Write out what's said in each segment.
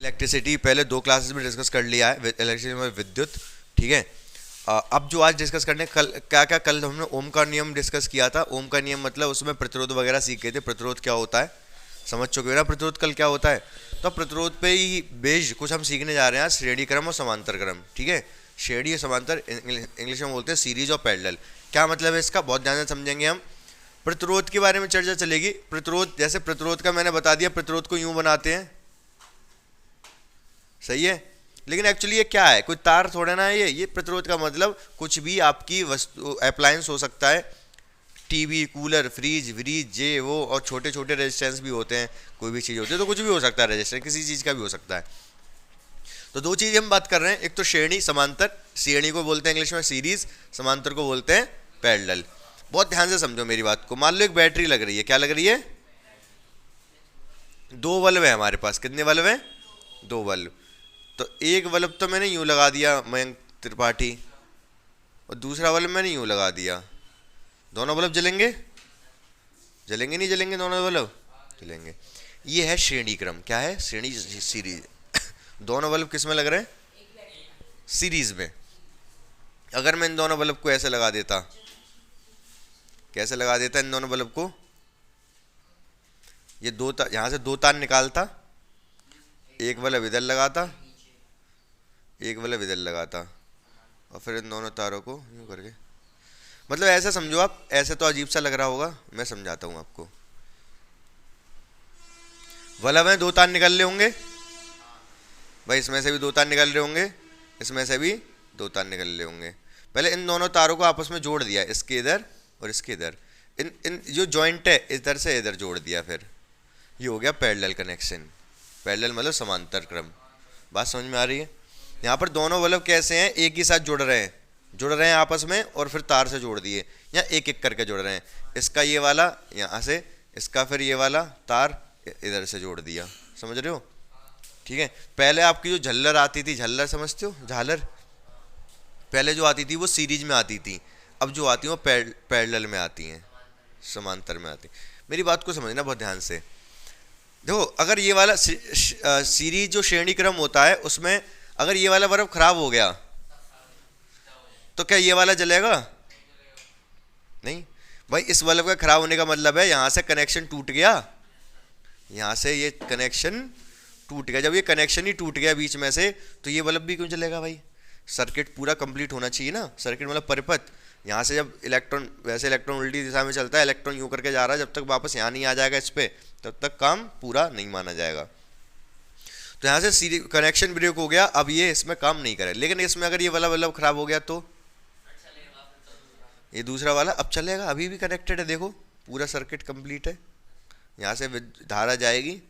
Electricity पहले 2 classes में discuss कर लिया है, इलेक्ट्रिसिटी में विद्युत। ठीक है। अब जो आज डिस्कस करने, कल क्या क्या, कल हमने ओम का नियम डिस्कस किया था। ओम का नियम मतलब उसमें प्रतिरोध वगैरह सीख गए थे। प्रतिरोध क्या होता है समझ चुके हो ना, प्रतिरोध कल क्या होता है। तो प्रतिरोध पे ही बेस्ड कुछ हम सीखने जा रहे हैं, श्रेणी क्रम और समांतर क्रम। ठीक है। श्रेणी और समांतर इंग्लिश में बोलते हैं सीरीज और पैरेलल। क्या मतलब है इसका, बहुत ध्यान से समझेंगे हम। प्रतिरोध के बारे में चर्चा चलेगी। प्रतिरोध, जैसे प्रतिरोध का मैंने बता दिया, प्रतिरोध को यूं बनाते हैं, सही है। लेकिन एक्चुअली ये क्या है, कोई तार थोड़ा ना है ये प्रतिरोध का मतलब कुछ भी आपकी वस्तु अप्लायंस हो सकता है, टीवी, कूलर, फ्रिज व्रीज जे वो, और छोटे छोटे रेजिस्टेंस भी होते हैं। कोई भी चीज़ होती है तो कुछ भी हो सकता है, रेजिस्टेंस किसी चीज़ का भी हो सकता है। तो दो चीज़ हम बात कर रहे हैं, एक तो श्रेणी, समांतर। श्रेणी को बोलते हैं इंग्लिश में सीरीज, समांतर को बोलते हैं पैरेलल। बहुत ध्यान से समझो मेरी बात को। मान लो एक बैटरी लग रही है, क्या लग रही है, 2 बल्ब है हमारे पास। कितने बल्ब हैं, 2 बल्ब। तो एक बल्ब तो मैंने यूं लगा दिया मयंक त्रिपाठी, और दूसरा बल्ब मैंने यूं लगा दिया। दोनों बल्ब जलेंगे, जलेंगे नहीं जलेंगे, दोनों बल्ब जलेंगे। ये है श्रेणी क्रम। क्या है, श्रेणी, सीरीज। दोनों बल्ब किस में लग रहे हैं, सीरीज में। अगर मैं इन दोनों बल्ब को ऐसे लगा देता, कैसे लगा देता इन दोनों बल्ब को, ये दो तार, यहाँ से 2 तार निकालता, एक बल्ब इधर लगाता, एक बल्ब इधर लगाता, और फिर इन दोनों तारों को यूं करके, मतलब ऐसा समझो आप। ऐसे तो अजीब सा लग रहा होगा, मैं समझाता हूँ आपको। बल्ब में 2 तार निकल रहे होंगे भाई, इसमें से भी 2 तार निकल रहे होंगे, इसमें से भी 2 तार निकल रहे होंगे। पहले इन दोनों तारों को आपस में जोड़ दिया, इसके इधर और इसके इधर, इन इन जो जॉइंट है इधर से इधर जोड़ दिया, फिर ये हो गया पैरेलल कनेक्शन। पैरेलल मतलब समांतर क्रम। बात समझ में आ रही है। यहाँ पर दोनों बल्ब कैसे हैं, एक ही साथ जुड़ रहे हैं आपस में, और फिर तार से जोड़ दिए, या एक एक करके जुड़ रहे हैं। इसका ये वाला यहाँ से, इसका फिर ये वाला तार इधर से जोड़ दिया। समझ रहे हो। ठीक है। पहले आपकी जो झल्लर आती थी, झल्लर समझते हो, झालर, पहले जो आती थी वो सीरीज में आती थी, अब जो आती है वो पैरेलल में आती हैं, समांतर में आती। मेरी बात को समझना बहुत ध्यान से। देखो, अगर ये वाला सीरीज जो श्रेणी क्रम होता है, उसमें अगर ये वाला बल्ब खराब हो गया तो क्या ये वाला जलेगा, नहीं भाई। इस बल्ब का खराब होने का मतलब है यहाँ से कनेक्शन टूट गया, यहाँ से ये कनेक्शन टूट गया। जब ये कनेक्शन ही टूट गया बीच में से, तो ये बल्ब भी क्यों जलेगा भाई। सर्किट पूरा कंप्लीट होना चाहिए ना। सर्किट मतलब परिपथ। यहाँ से जब इलेक्ट्रॉन, वैसे इलेक्ट्रॉन उल्टी दिशा में चलता है, इलेक्ट्रॉन यूं करके जा रहा है, जब तक वापस यहाँ नहीं आ जाएगा इस पे, तब तक काम पूरा नहीं माना जाएगा। तो यहाँ से कनेक्शन ब्रेक हो गया, अब ये इसमें काम नहीं करे। लेकिन इसमें अगर ये वाला बल्ब खराब हो गया तो ये दूसरा वाला अब चलेगा, अभी भी कनेक्टेड है। देखो पूरा सर्किट कंप्लीट है। यहाँ से धारा जाएगी,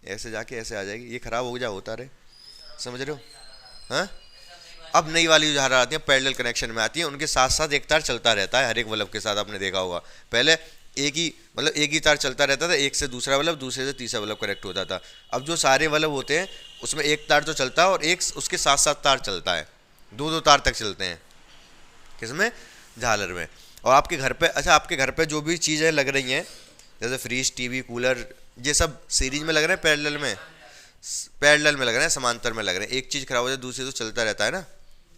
ऐसे जाके ऐसे आ जाएगी, ये खराब हो जा होता रहे। समझ रहे हो। हाँ, अब नई वाली जो धारा आती है पैरेलल कनेक्शन में आती है, उनके साथ साथ एक तार चलता रहता है हर एक बल्ब के साथ। आपने देखा होगा पहले एक ही, मतलब एक ही तार चलता रहता था, एक से दूसरा बल्ब, दूसरे से तीसरा बल्ब कनेक्ट होता था। अब जो सारे बल्ब होते हैं उसमें एक तार तो चलता है, और एक उसके साथ साथ तार चलता है, 2-2 तार तक चलते हैं। किसमें, झालर में। और आपके घर पे, अच्छा आपके घर पे जो भी चीज़ें लग रही हैं, जैसे फ्रिज, टीवी, कूलर, ये सब सीरीज में लग रहे हैं, पैरेलल में, पैरेलल में लग रहे हैं, समांतर में लग रहे हैं। एक चीज़ खराब हो जाए दूसरी तो चलता रहता है ना,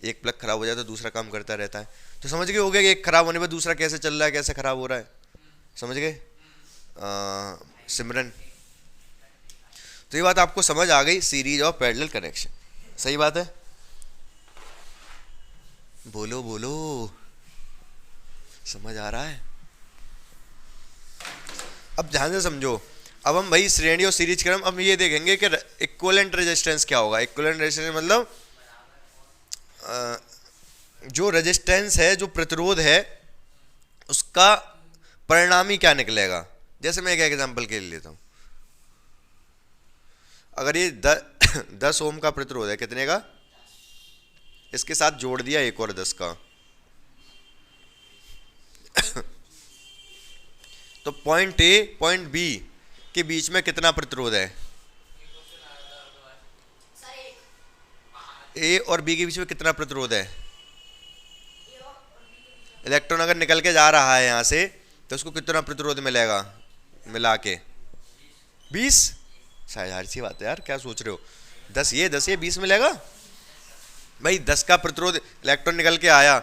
एक प्लग खराब हो जाए तो दूसरा काम करता रहता है। तो समझ गए हो गया कि एक खराब होने पर दूसरा कैसे चल रहा है, कैसे खराब हो रहा है। समझ गए सिमरन। तो ये बात आपको समझ आ गई, सीरीज और पैरेलल कनेक्शन। सही बात है, बोलो बोलो, समझ आ रहा है। अब ध्यान से समझो। अब हम भाई श्रेणी और सीरीज क्रम, अब ये देखेंगे कि इक्विवेलेंट रेजिस्टेंस क्या होगा। इक्विवेलेंट रेजिस्टेंस मतलब जो रेजिस्टेंस है, जो प्रतिरोध है, उसका परिणामी क्या निकलेगा। जैसे मैं एक एग्जांपल के लिए लेता हूं। अगर ये 10 ओम का प्रतिरोध है, कितने का, इसके साथ जोड़ दिया एक और 10 का, तो पॉइंट ए पॉइंट बी के बीच में कितना प्रतिरोध है, ए और बी के बीच में कितना प्रतिरोध है। इलेक्ट्रॉन अगर निकल के जा रहा है यहाँ से, तो उसको कितना प्रतिरोध मिलेगा मिला के, 20। शायद सी बात है यार, क्या सोच रहे हो, 10 ये 20 मिलेगा भाई। 10 का प्रतिरोध इलेक्ट्रॉन निकल के आया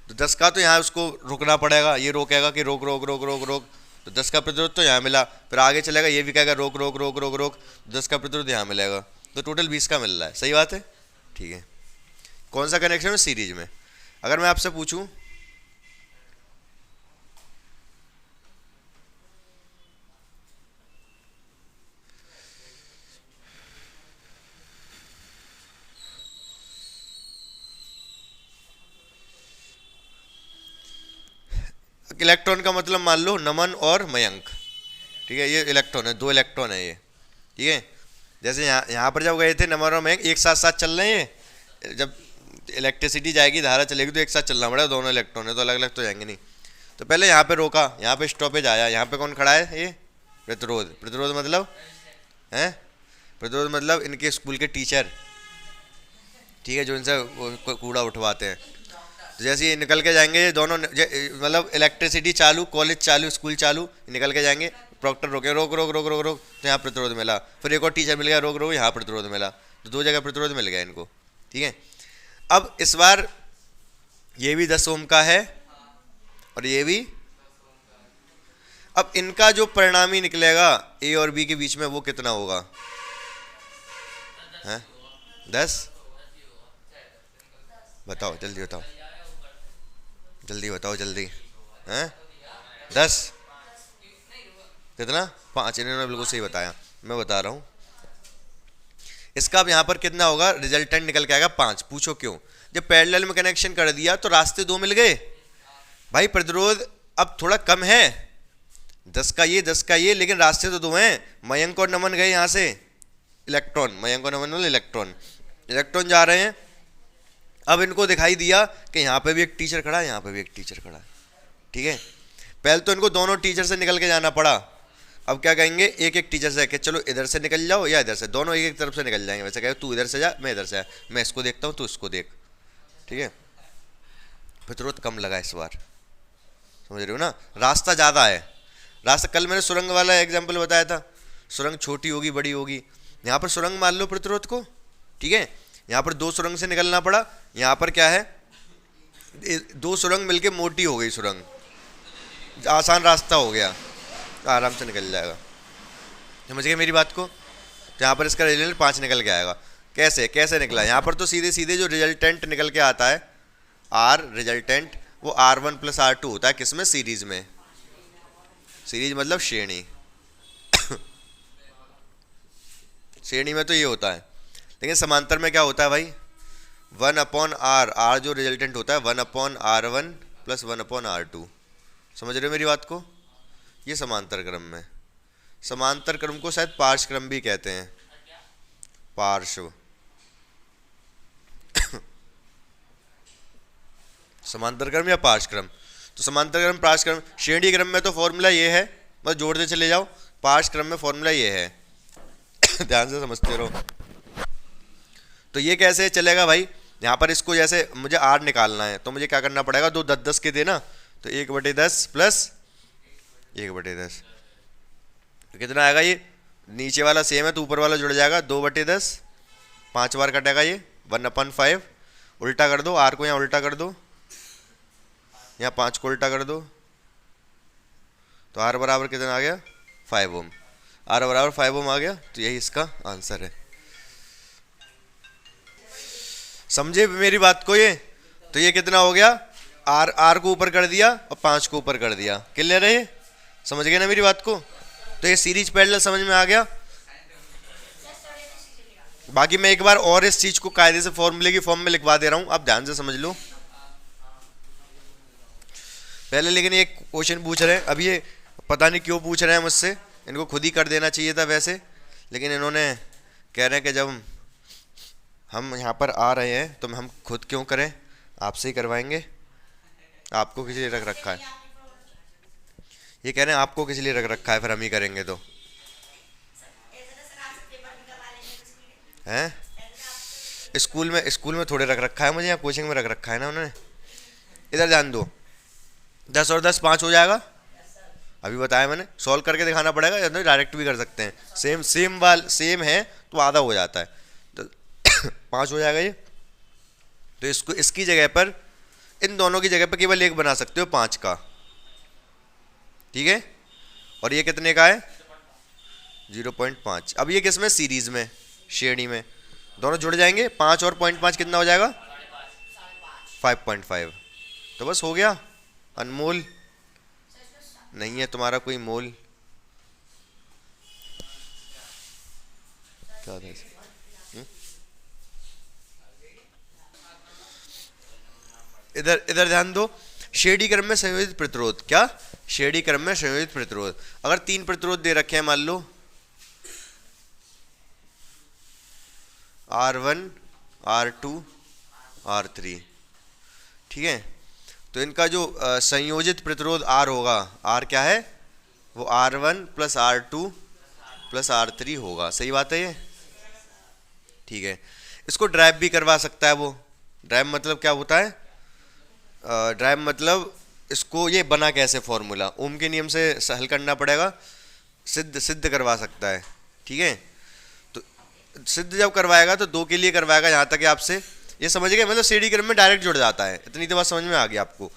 तो 10 का तो यहाँ उसको रुकना पड़ेगा, ये रोकेगा कि रोक रोक रोक रोक रोक, तो 10 का प्रतिरोध तो यहाँ मिला, फिर आगे चलेगा ये भी कहेगा रोक रोक रोक रोक रोक, 10 का प्रतिरोध यहाँ मिलेगा, तो टोटल 20 का मिल रहा है। सही बात है, ठीक है। कौन सा कनेक्शन है? सीरीज में। अगर मैं आपसे पूछूं इलेक्ट्रॉन का मतलब मान लो नमन और मयंक, ठीक है, ये इलेक्ट्रॉन है, 2 इलेक्ट्रॉन है ये, ठीक है। जैसे यहाँ पर जब गए थे नमन और मयंक एक साथ साथ चल रहे हैं, जब इलेक्ट्रिसिटी जाएगी, धारा चलेगी तो एक साथ चलना पड़ेगा, दोनों इलेक्ट्रॉन है तो अलग अलग तो जाएंगे नहीं। तो पहले यहाँ पे रोका, यहाँ पे स्टॉपेज आया, यहाँ पे कौन खड़ा है? ये प्रतिरोध। प्रतिरोध मतलब है, प्रतिरोध मतलब इनके स्कूल के टीचर, ठीक है, जो इनसे कूड़ा उठवाते हैं। तो जैसे ये निकल के जाएंगे ये दोनों, मतलब इलेक्ट्रिसिटी चालू, कॉलेज चालू, स्कूल चालू, निकल के जाएंगे, प्रॉक्टर रोके रोक रोक रोक रोक रोक, तो यहाँ प्रतिरोध मिला, फिर एक और टीचर मिल गया रोक रोक, यहाँ प्रतिरोध मिला, तो 2 जगह प्रतिरोध मिल गया इनको, ठीक है। अब इस बार ये भी 10 ओम का है और ये भी, अब इनका जो परिणामी निकलेगा ए और बी के बीच में वो कितना होगा? है 10? बताओ जल्दी बताओ, जल्दी बताओ जल्दी, हैं? 10 कितना? 5। इन्होंने बिल्कुल सही बताया, मैं बता रहा हूँ। इसका अब यहाँ पर कितना होगा? रिजल्टेंट निकल के आएगा 5। पूछो क्यों? जब पैरेलल में कनेक्शन कर दिया तो रास्ते 2 मिल गए भाई। प्रतिरोध अब थोड़ा कम है, 10 का ये 10 का ये, लेकिन रास्ते तो 2 हैं। मयंक और नमन गए यहाँ से, इलेक्ट्रॉन, मयंक और नमन इलेक्ट्रॉन, इलेक्ट्रॉन जा रहे हैं। अब इनको दिखाई दिया कि यहाँ पे भी एक टीचर खड़ा है, यहाँ पे भी एक टीचर खड़ा है, ठीक है। पहले तो इनको दोनों टीचर से निकल के जाना पड़ा। अब क्या कहेंगे? एक एक टीचर से कि चलो इधर से निकल जाओ या इधर से, दोनों एक एक तरफ से निकल जाएंगे। वैसे कहे तू इधर से जा, मैं इधर से जा, मैं इसको देखता हूँ तू इसको देख, ठीक है। प्रतिरोध कम लगा इस बार, समझ रहे हो ना? रास्ता ज़्यादा है। रास्ता, कल मैंने सुरंग वाला एग्जाम्पल बताया था, सुरंग छोटी होगी बड़ी होगी, यहाँ पर सुरंग मान लो प्रतिरोध को, ठीक है। यहाँ पर 2 सुरंग से निकलना पड़ा, यहाँ पर क्या है? 2 सुरंग मिलके मोटी हो गई सुरंग, आसान रास्ता हो गया, आराम से निकल जाएगा। समझ गए मेरी बात को? तो यहाँ पर इसका रिजल्ट 5 निकल के आएगा। कैसे कैसे निकला? यहाँ पर तो सीधे सीधे जो रिजल्टेंट निकल के आता है आर रिजल्टेंट, वो R1 + R2 होता है। किसमें? सीरीज में। सीरीज मतलब श्रेणी श्रेणी में तो ये होता है, लेकिन समांतर में क्या होता है भाई? 1/R, R जो रिजल्टेंट होता है 1/R1 + 1/R2। समझ रहे हो मेरी बात को? ये समांतर क्रम में, समांतर क्रम को शायद पार्श्व क्रम भी कहते हैं, पार्श्व समांतर क्रम या पार्श्व क्रम। तो समांतर क्रम, पार्श्व क्रम, श्रेणी क्रम में तो फॉर्मूला ये है, बस जोड़ते चले जाओ। पार्श्व क्रम में फॉर्मूला ये है ध्यान से समझते रहो। तो ये कैसे चलेगा भाई? यहाँ पर इसको जैसे मुझे R निकालना है तो मुझे क्या करना पड़ेगा? 2 10 के देना, तो 1/10 + 1/10, तो कितना आएगा? ये नीचे वाला सेम है तो ऊपर वाला जुड़ जाएगा, 2/10, 5 बार कटेगा ये, 1/5। उल्टा कर दो, R को यहाँ उल्टा कर दो, यहाँ 5 को उल्टा कर दो, तो R बराबर कितना आ गया? 5 ओम। R बराबर 5 ओम आ गया, तो यही इसका आंसर है। समझे मेरी बात को? ये तो ये कितना हो गया? R को ऊपर कर दिया और 5 को ऊपर कर दिया। क्लियर है? ये समझ गए ना मेरी बात को? तो ये सीरीज पैरेलल समझ में आ गया। बाकी मैं एक बार और इस चीज को कायदे से फॉर्मूले की फॉर्म में लिखवा दे रहा हूं, आप ध्यान से समझ लो पहले। लेकिन एक क्वेश्चन पूछ रहे हैं, अब ये पता नहीं क्यों पूछ रहे हैं मुझसे, इनको खुद ही कर देना चाहिए था वैसे, लेकिन इन्होंने कह रहे हैं कि जब हम यहाँ पर आ रहे हैं तो हम खुद क्यों करें, आपसे ही करवाएंगे। आपको किसी लिए रख रखा है, ये कह रहे हैं आपको किसी लिए रख रखा है, फिर हम ही करेंगे तो हैं? स्कूल में थोड़े रख रखा है मुझे, यहाँ कोचिंग में रख रखा है ना उन्होंने। इधर ध्यान दो, 10 और 10 5 हो जाएगा। अभी बताया मैंने, सॉल्व करके दिखाना पड़ेगा या तो डायरेक्ट भी कर सकते हैं। सेम है तो आधा हो जाता है। तो 5 हो जाएगा ये। तो इसको इसकी जगह पर, इन दोनों की जगह पर केवल एक बना सकते हो 5 का, ठीक है। और ये कितने का है? 0.5। अब ये किस में? सीरीज में, श्रेणी में, दोनों जुड़ जाएंगे। 5 और 0.5 कितना हो जाएगा? 5.5। तो बस हो गया। अनमोल नहीं है तुम्हारा कोई मोल? क्या था? इधर इधर ध्यान दो। श्रेणी क्रम में संयोजित प्रतिरोध, क्या? श्रेणी क्रम में संयोजित प्रतिरोध। अगर 3 प्रतिरोध दे रखे हैं, मान लो R1, R2, R3, ठीक है। तो इनका जो संयोजित प्रतिरोध R होगा, R क्या है? वो R1 plus R2 plus R3 होगा। सही बात है ये, ठीक है। इसको ड्राइव भी करवा सकता है वो। ड्राइव मतलब क्या होता है? ड्राइव मतलब इसको ये बना कैसे फॉर्मूला, ओम के नियम से हल करना पड़ेगा, सिद्ध करवा सकता है, ठीक है। तो सिद्ध जब करवाएगा तो 2 के लिए करवाएगा, यहाँ तक आपसे ये समझ गए, मतलब श्रेणी क्रम में डायरेक्ट जुड़ जाता है। इतनी तो बात समझ में आ गई आपको।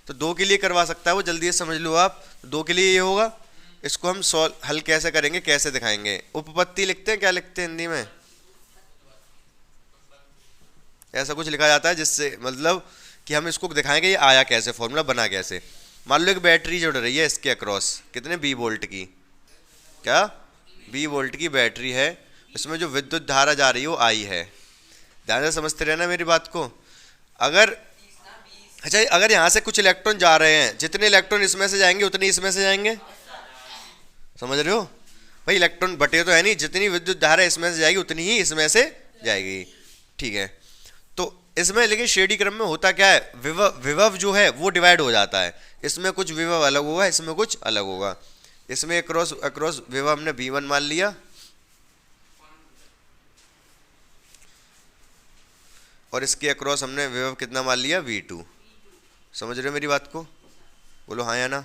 तो 2 के लिए करवा सकता है वो, जल्दी से समझ लो आप। 2 के लिए ये होगा। इसको हम हल कैसे करेंगे, कैसे दिखाएंगे? उपपत्ति लिखते हैं, क्या लिखते हैं हिंदी में? ऐसा कुछ लिखा जाता है जिससे मतलब कि हम इसको दिखाएंगे ये आया कैसे, फॉर्मूला बना कैसे। मान लो एक बैटरी जुड़ रही है इसके अक्रॉस, कितने? 20 वोल्ट की, क्या? 20 वोल्ट की बैटरी है। इसमें जो विद्युत धारा जा रही है वो आई है। ध्यान से समझते रहना मेरी बात को। अगर अच्छा, अगर यहाँ से कुछ इलेक्ट्रॉन जा रहे हैं, जितने इलेक्ट्रॉन इसमें से जाएंगे उतने इसमें से जाएंगे। समझ रहे हो भाई? इलेक्ट्रॉन बटे तो है नहीं, जितनी विद्युत धारा इसमें से जाएगी उतनी ही इसमें से जाएगी, ठीक है। तो इसमें लेकिन श्रेणी क्रम में होता क्या है? विभव जो है वो डिवाइड हो जाता है। इसमें कुछ विभव अलग होगा, इसमें कुछ अलग होगा। इसमें अक्रॉस विभव हमने V1 मान लिया, और इसके अक्रॉस हमने विभव कितना मान लिया? V2। समझ रहे हो मेरी बात को? बोलो हाँ या ना।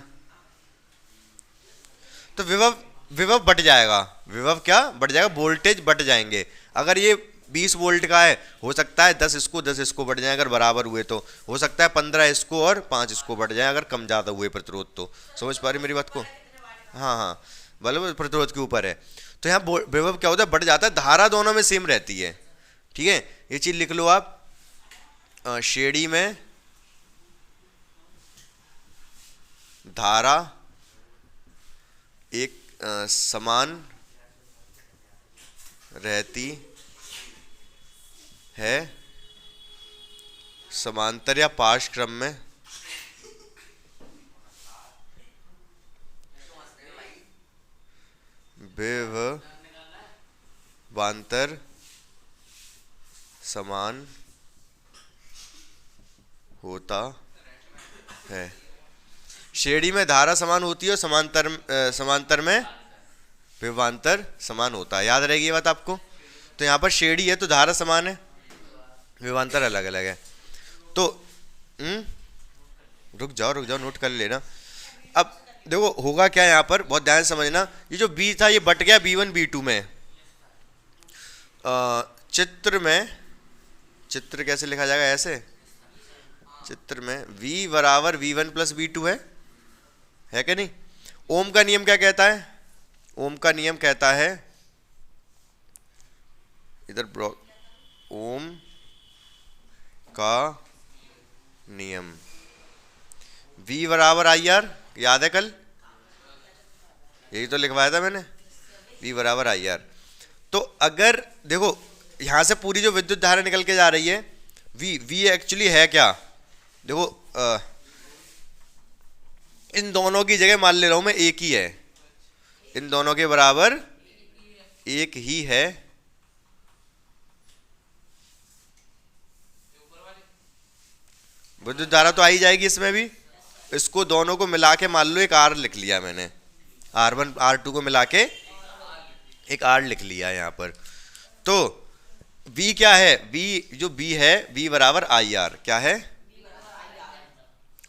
तो विभव बढ़ जाएगा। विभव क्या बढ़ जाएगा? वोल्टेज बढ़ जाएंगे। अगर ये 20 वोल्ट का है, हो सकता है 10 इसको बढ़ जाए, अगर बराबर हुए तो। हो सकता है 15 इसको और 5 इसको बढ़ जाए, अगर कम ज़्यादा हुए प्रतिरोध तो। समझ पा रही मेरी बात को? हाँ हाँ, मतलब प्रतिरोध के ऊपर है। तो यहाँ विभव क्या होता है? बढ़ जाता है। धारा दोनों में सेम रहती है, ठीक है। ये चीज़ लिख लो आप। श्रेणी में धारा एक समान रहती है, समांतर या पार्श्व क्रम में विभवांतर समान होता है। श्रेणी में धारा समान होती है और समांतर में विभवांतर समान होता है। याद रहेगी ये बात आपको। तो यहाँ पर श्रेणी है तो धारा समान है, विभवांतर अलग अलग है। तो रुक जाओ नोट कर लेना। अब देखो होगा क्या यहाँ पर, बहुत ध्यान से समझना। ये जो B था ये बट गया B1 B2 में। चित्र कैसे लिखा जाएगा? ऐसे चित्र में V बराबर V1 प्लस V2 है क्या नहीं? ओम का नियम क्या कहता है? ओम का नियम कहता है, इधर ओम का नियम V बराबर IR, याद है कल यही तो लिखवाया था मैंने, V बराबर IR। तो अगर देखो यहां से पूरी जो विद्युत धारा निकल के जा रही है, V एक्चुअली है क्या? देखो इन दोनों की जगह मान ले रहा हूं मैं एक ही है, इन दोनों के बराबर एक ही है। विद्युत धारा तो आ ही जाएगी इसमें भी। इसको दोनों को मिला के मान लो एक R लिख लिया मैंने, R1 R2 को मिला के एक R लिख लिया यहाँ पर। तो V क्या है? V जो B है V बराबर IR, क्या है?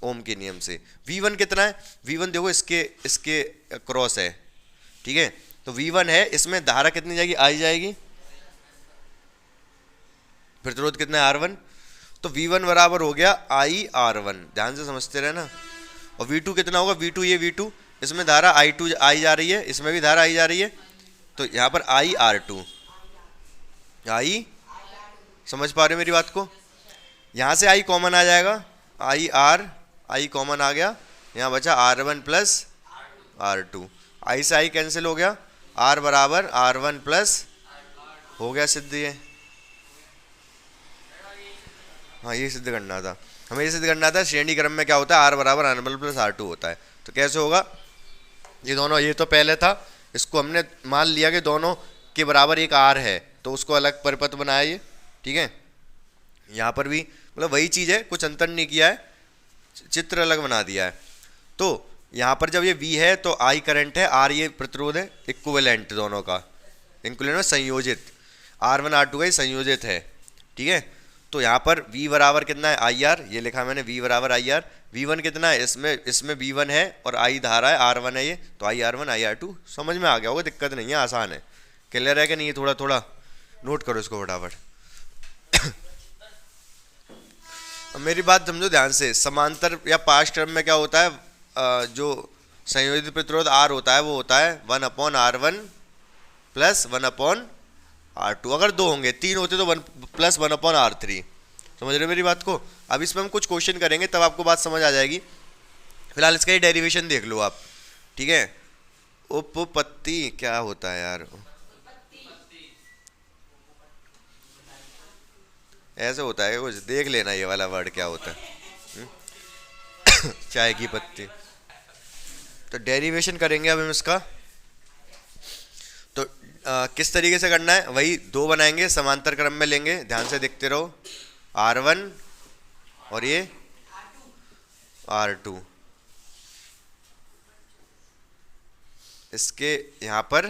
ओम के नियम से। V1 कितना है? V1 देखो इसके क्रॉस है, ठीक है। तो V1 है, इसमें धारा कितनी जाएगी? आई जाएगी। प्रतिरोध कितना है R1, तो V1 बराबर हो गया IR1, ध्यान से समझते रहे ना। और V2 कितना होगा, V2 ये V2, इसमें धारा I2 आई जा रही है, इसमें भी धारा आई जा रही है, तो यहाँ पर IR2, आई, समझ पा रहे हो मेरी बात को। यहाँ से I कॉमन आ जाएगा, I कॉमन आ गया, यहाँ बचा R1 प्लस R2, I से I कैंसिल हो गया, R बराबर R1 प्लस, हो गया सिद्ध ये। हाँ ये सिद्ध करना था, हमें ये सिद्ध करना था श्रेणी क्रम में क्या होता है, R बराबर R1 प्लस R2 होता है। तो कैसे होगा, ये दोनों, ये तो पहले था, इसको हमने मान लिया कि दोनों के बराबर एक R है, तो उसको अलग परिपथ बनाया ये, ठीक है। यहाँ पर भी मतलब वही चीज़ है, कुछ अंतर नहीं किया है, चित्र अलग बना दिया है। तो यहाँ पर जब ये V है तो I करंट है, R ये प्रतिरोध है, इक्विवेलेंट दोनों का, इक्विवेलेंट में संयोजित, R1 R2 का संयोजित है, ठीक है। तो यहाँ पर V बराबर कितना है IR, ये लिखा मैंने V बराबर IR, V1 कितना है, इसमें V1 है और I धारा है, R1 है ये, तो IR1 IR2, समझ में आ गया होगा, दिक्कत नहीं है, आसान है। क्लियर है कि नहीं, थोड़ा थोड़ा नोट करो इसको फटाफट। मेरी बात समझो ध्यान से, समांतर या पाश क्रम में क्या होता है, जो संयोजित प्रतिरोध R होता है वो होता है 1/R1 प्लस 1/R2, अगर दो होंगे, तीन होते तो 1 प्लस 1/R3, समझ रहे हो मेरी बात को। अब इसमें हम कुछ क्वेश्चन करेंगे तब आपको बात समझ आ जाएगी, फिलहाल इसका ही डेरिवेशन देख लो आप, ठीक है। उपपत्ति क्या होता है यार, ऐसे होता है कुछ, देख लेना ये वाला वर्ड क्या होता है। चाय की पत्ती, तो डेरिवेशन करेंगे अब हम इसका। तो किस तरीके से करना है, वही दो बनाएंगे, समांतर क्रम में लेंगे, ध्यान से देखते रहो, R1 और ये R2, इसके यहाँ पर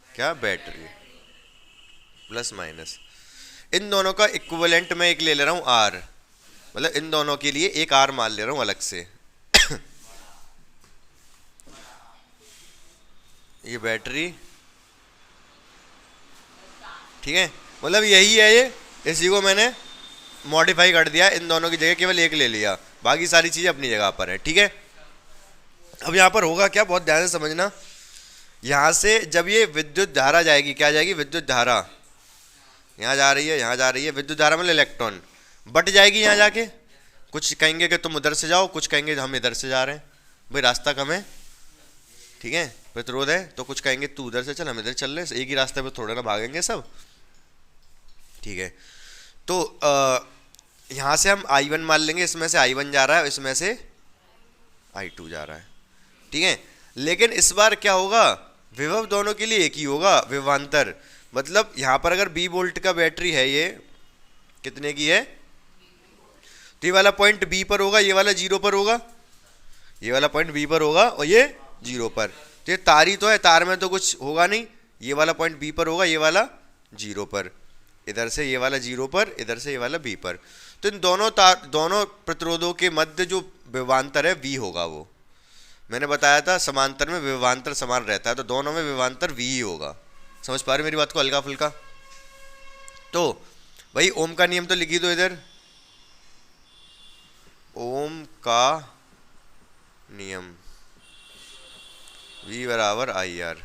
क्या बैटरी प्लस माइनस, इन दोनों का इक्विवेलेंट मैं एक ले रहा हूँ R, मतलब इन दोनों के लिए एक R मान ले रहा हूँ अलग से। ये बैटरी, ठीक है, मतलब यही है ये, इसी को मैंने मॉडिफाई कर दिया, इन दोनों की जगह केवल एक ले लिया, बाकी सारी चीज़ें अपनी जगह पर है, ठीक है। अब यहाँ पर होगा क्या, बहुत ध्यान से समझना, यहाँ से जब ये विद्युत धारा जाएगी, क्या जाएगी, विद्युत धारा यहाँ जा रही है, यहाँ जा रही है, विद्युत धारा मतलब इलेक्ट्रॉन बट जाएगी यहाँ जाके, कुछ कहेंगे कि तुम उधर से जाओ, कुछ कहेंगे हम इधर से जा रहे हैं, भाई रास्ता कम है, ठीक है, प्रतिरोध है, तो कुछ कहेंगे तू उधर से चल, हम इधर चल रहे, एक ही रास्ते पे थोड़ा ना भागेंगे सब, ठीक है। तो यहाँ से हम I1 मान लेंगे, इसमें से I1 जा रहा है, इसमें से I2 जा रहा है, ठीक है। लेकिन इस बार क्या होगा, विभव दोनों के लिए एक ही होगा, विभवांतर, मतलब यहाँ पर अगर 20 वोल्ट का बैटरी है, ये कितने की है, तो ये वाला पॉइंट B पर होगा, ये वाला 0 पर होगा, ये वाला पॉइंट B पर होगा और ये 0 पर, तो ये तार ही तो है, तार में तो कुछ होगा नहीं, ये वाला पॉइंट B पर होगा, ये वाला 0 पर, इधर से ये वाला 0 पर, इधर से ये वाला B पर, तो इन दोनों प्रतिरोधों के मध्य जो विभवांतर है V होगा, वो मैंने बताया था समांतर में विभवांतर समान रहता है, तो दोनों में विभवांतर V ही होगा, समझ पा रहे मेरी बात को, हल्का फुल्का। तो भाई ओम का नियम तो लिखी दो इधर, ओम का नियम V बराबर IR,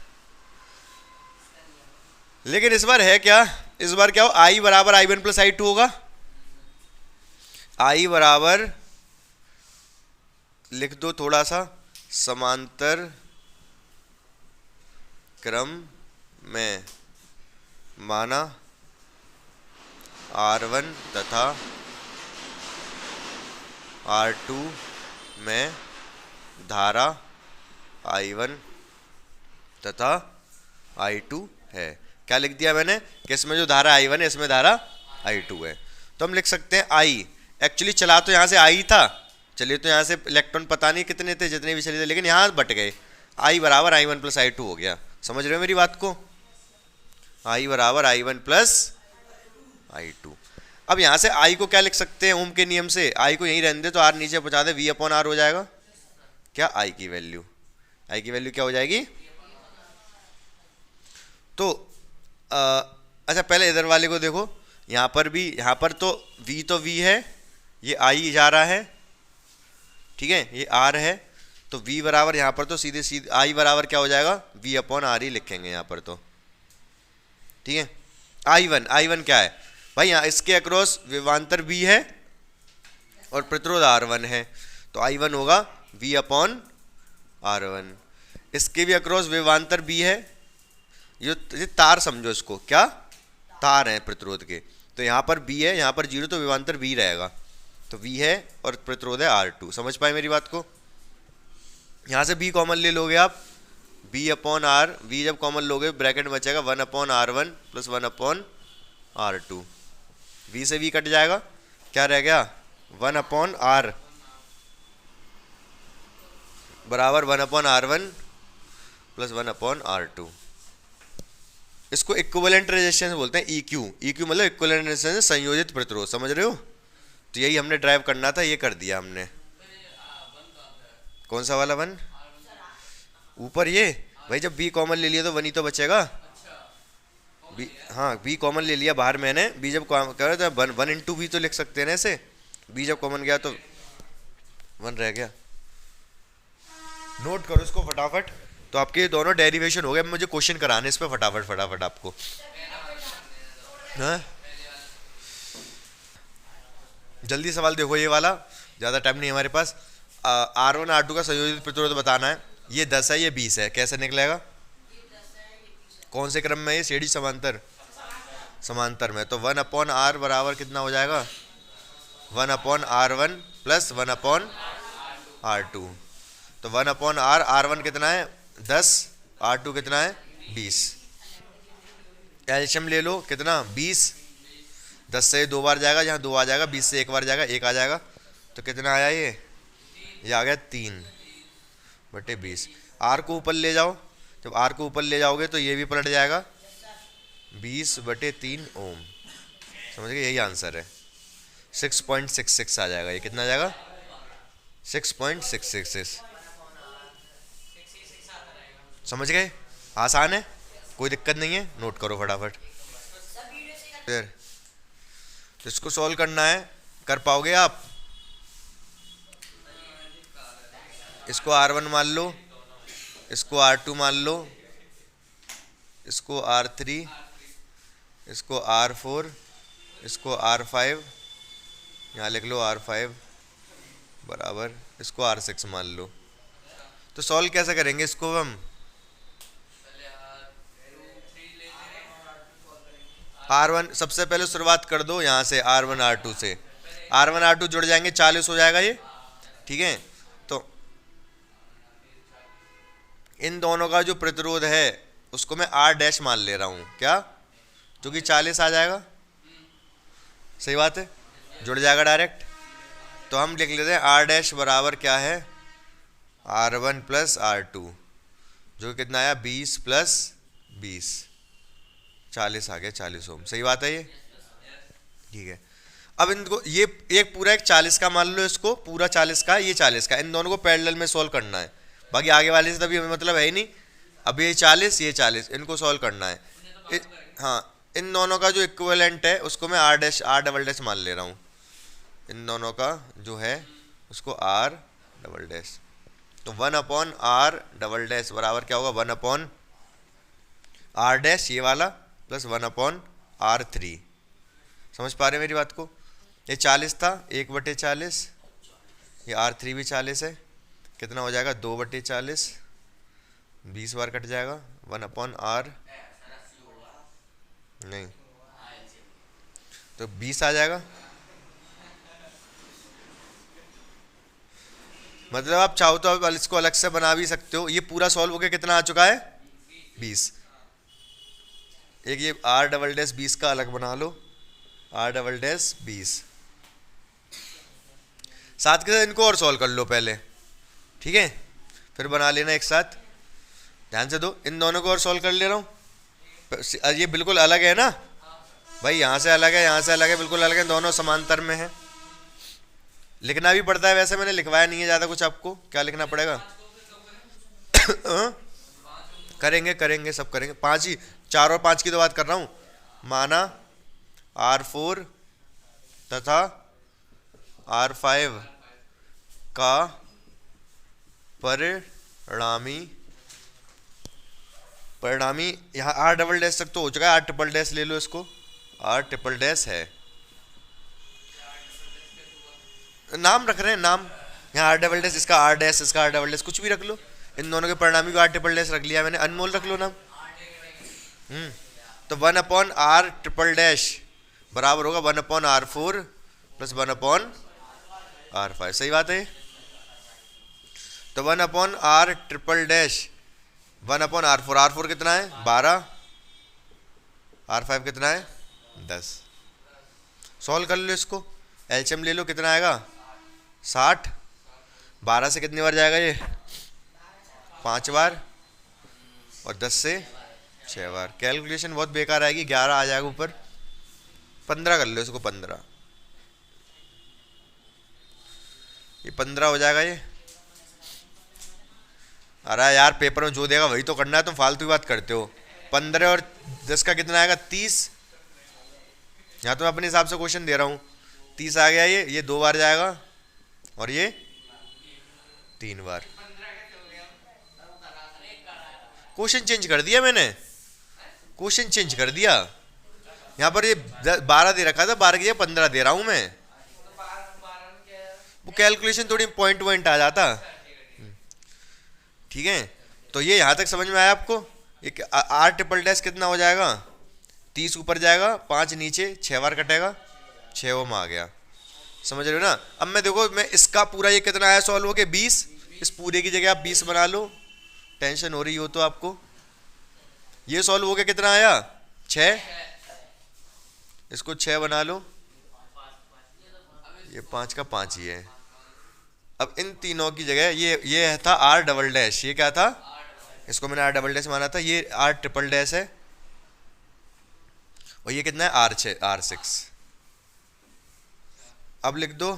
लेकिन इस बार है क्या, इस बार क्या हो, I बराबर I1 प्लस I2 होगा, I बराबर लिख दो थोड़ा सा, समांतर क्रम में माना R1 तथा R2 में धारा I1 तथा I2 है। क्या लिख दिया मैंने कि इसमें जो धारा I1 है, इसमें धारा I2 है, तो हम लिख सकते हैं I, एक्चुअली चला तो यहाँ से I था, चलिए तो यहाँ से इलेक्ट्रॉन पता नहीं कितने थे, जितने भी चले थे, लेकिन यहाँ बट गए, I बराबर I1 प्लस I2 हो गया, समझ रहे हो मेरी बात को, I बराबर I1 प्लस I2। अब यहाँ से I को क्या लिख सकते हैं ओम के नियम से, I को यहीं रहने दे, तो R नीचे पहुँचा दे, V अपॉन R हो जाएगा, क्या I की वैल्यू, I की वैल्यू क्या हो जाएगी, तो अच्छा पहले इधर वाले को देखो, यहाँ पर भी, यहाँ पर तो v है, ये i जा रहा है, ठीक है, ये r है, तो v बराबर यहाँ पर तो सीधे सीधे i बराबर क्या हो जाएगा, v अपॉन r ही लिखेंगे यहाँ पर तो, ठीक है। I1 क्या है भाई, यहाँ इसके अक्रॉस विभवांतर v है और प्रतिरोध R1 है, तो I1 होगा v अपॉन R1। इसके भी अक्रॉस विभवांतर b है, ये तार समझो इसको, क्या तार है प्रतिरोध के, तो यहाँ पर b है, यहाँ पर 0, तो विभवांतर v रहेगा, तो v है और प्रतिरोध है R2। समझ पाए मेरी बात को। यहाँ से b कॉमन ले लोगे आप, b अपॉन r, v जब कॉमन लोगे ब्रैकेट में बचेगा 1 upon R1 plus 1 upon R2, v से v कट जाएगा, क्या रह गया 1 अपॉन r बराबर 1 upon R1 plus 1 upon R2। इसको इक्विवेलेंट रेजिस्टेंस बोलते हैं, EQ मतलब इक्विवेलेंट रेजिस्टेंस, संयोजित प्रतिरोध, समझ रहे हो। तो यही हमने ड्राइव करना था, ये कर दिया हमने। कौन सा वाला 1 ऊपर, ये भाई जब b कॉमन ले लिया तो 1 ही तो बचेगा, b, हाँ b कॉमन ले लिया बाहर मैंने, b जब कॉमन तो 1 इंटू v तो लिख सकते हैं ना ऐसे, b जब कॉमन गया तो 1 रह गया। नोट करो इसको फटाफट। तो आपके दोनों डेरिवेशन हो गए, मुझे क्वेश्चन कराने इस पे फटाफट आपको। हाँ जल्दी सवाल देखो, ये वाला ज़्यादा टाइम नहीं हमारे पास। R1 R2 का संयोजित प्रतिरोध बताना है। ये 10 है, ये 20 है, कैसे निकलेगा, कौन से क्रम में, ये सीढ़ी समांतर में, तो 1 अपॉन R बराबर कितना हो जाएगा, 1 upon R1 plus 1 upon R2। तो 1 अपॉन R1 कितना है 10, R2 कितना है 20। एलसीएम ले लो, कितना 20, 10 से 2 बार जाएगा, जहाँ 2 आ जाएगा, 20 से 1 बार जाएगा, 1 आ जाएगा, तो कितना आया ये आ गया 3/20। R को ऊपर ले जाओ, जब R को ऊपर ले जाओगे तो ये भी पलट जाएगा 20/3 ओम। समझ गए, यही आंसर है, 6.666 आ जाएगा। ये कितना आ जाएगा 6.666। समझ गए, आसान है, कोई दिक्कत नहीं है, नोट करो फटाफट। फिर इसको सॉल्व करना है, कर पाओगे आप। इसको R1 मान लो, इसको R2 मान लो, इसको R3, इसको R4, इसको R5, यहाँ लिख लो R5 बराबर, इसको R6 मान लो। तो सॉल्व कैसे करेंगे इसको हम, R1 सबसे पहले शुरुआत कर दो यहाँ से, R1 R2 से, R1 R2 जुड़ जाएंगे, 40 हो जाएगा ये, ठीक है। तो इन दोनों का जो प्रतिरोध है उसको मैं R डैश मान ले रहा हूँ, क्या, जो कि 40 आ जाएगा, सही बात है, जुड़ जाएगा डायरेक्ट। तो हम लिख लेते हैं R डैश बराबर क्या है, R1 प्लस R2, जो कि कितना आया 20 प्लस 20, 40 आ गया, 40 ओम, सही बात है ये, ठीक है। अब इनको ये एक पूरा एक 40 का मान लो, इसको पूरा 40 का, ये 40 का, इन दोनों को पैरेलल में सॉल्व करना है, बाकी आगे वाले से तभी हमें मतलब है ही नहीं। अब ये 40 ये 40, इनको सॉल्व करना है। हाँ इन दोनों का जो इक्विवेलेंट है उसको मैं R dash R double dash मान ले रहा हूँ, इन दोनों का जो है उसको R डबल डैश, तो 1 अपॉन R डबल डैश बराबर क्या होगा, 1 अपॉन R डैश ये वाला प्लस 1 अपॉन R3। समझ पा रहे मेरी बात को। ये 40 था, 1/40, ये R3 भी 40 है, कितना हो जाएगा 2/40, 20 बार कट जाएगा, 1 अपॉन R नहीं तो 20 आ जाएगा। मतलब आप चाहो तो आप इसको अलग से बना भी सकते हो। ये पूरा सॉल्व होकर कितना आ चुका है 20। एक ये R डबल डैश 20 का अलग बना लो, R डबल डैश 20, साथ के साथ इनको और सॉल्व कर लो पहले, ठीक है, फिर बना लेना एक साथ। ध्यान से दो, इन दोनों को और सॉल्व कर ले रहा हूँ। ये बिल्कुल अलग है ना भाई, यहाँ से अलग है, यहाँ से अलग है, बिल्कुल अलग है, दोनों समांतर में है। लिखना भी पड़ता है, वैसे मैंने लिखवाया नहीं है ज़्यादा कुछ, आपको क्या लिखना पड़ेगा करेंगे सब करेंगे, 5 ही, 4 और 5 की तो बात कर रहा हूँ। माना R4 तथा R5 का परिणामी यहाँ R डबल डैश तक तो हो चुका है, R ट्रिपल डैश ले लो इसको, R ट्रिपल डैश है, नाम रख रहे हैं नाम, यहाँ R डबल डैश, इसका R डैश, इसका R डबल डैश, कुछ भी रख लो, इन दोनों के परिणामी को R ट्रिपल डैश रख लिया मैंने, अनमोल रख लो नाम। तो 1/R ट्रिपल डैश बराबर होगा 1/R4 प्लस 1/R5, सही बात है। तो 1/R triple dash 1/R4, R4 कितना है 12, R5 कितना है 10। सॉल्व कर लो इसको, एलसीएम ले लो, कितना आएगा 60, 12 से कितनी बार जाएगा ये 5 बार, और 10 से 6 बार। कैलकुलेशन बहुत बेकार आएगी, 11 आ जाएगा ऊपर, 15 कर लो इसको, 15, ये 15 हो जाएगा ये। अरे यार पेपर में जो देगा वही तो करना है, तुम फालतू की बात करते हो। 15 और 10 का कितना आएगा 30, यहाँ तो मैं अपने हिसाब से क्वेश्चन दे रहा हूँ, 30 आ गया ये 2 बार जाएगा और ये 3 बार। क्वेश्चन चेंज कर दिया मैंने, क्वेश्चन चेंज कर दिया, यहाँ पर ये 12 दे रखा था, 12 की जगह 15 दे रहा हूँ मैं, वो कैलकुलेशन थोड़ी पॉइंट आ जाता। ठीक है, तो ये यहाँ तक समझ में आया आपको। एक R ट्रिपल डैश कितना हो जाएगा 30 ऊपर जाएगा, 5 नीचे, 6 बार कटेगा, 6 ओम आ गया, समझ रहे हो ना। अब मैं देखो, मैं इसका पूरा ये कितना आया सॉल्व हो गया 20, इस पूरे की जगह आप 20 बना लो, टेंशन हो रही हो तो आपको। ये सॉल्व हो गया कितना आया 6, इसको 6 बना लो, ये 5 का 5 ही है। अब इन तीनों की जगह ये था R डबल डैश, ये क्या था, इसको मैंने R डबल डैश माना था, ये R ट्रिपल डैश है, और ये कितना है R6। अब लिख दो,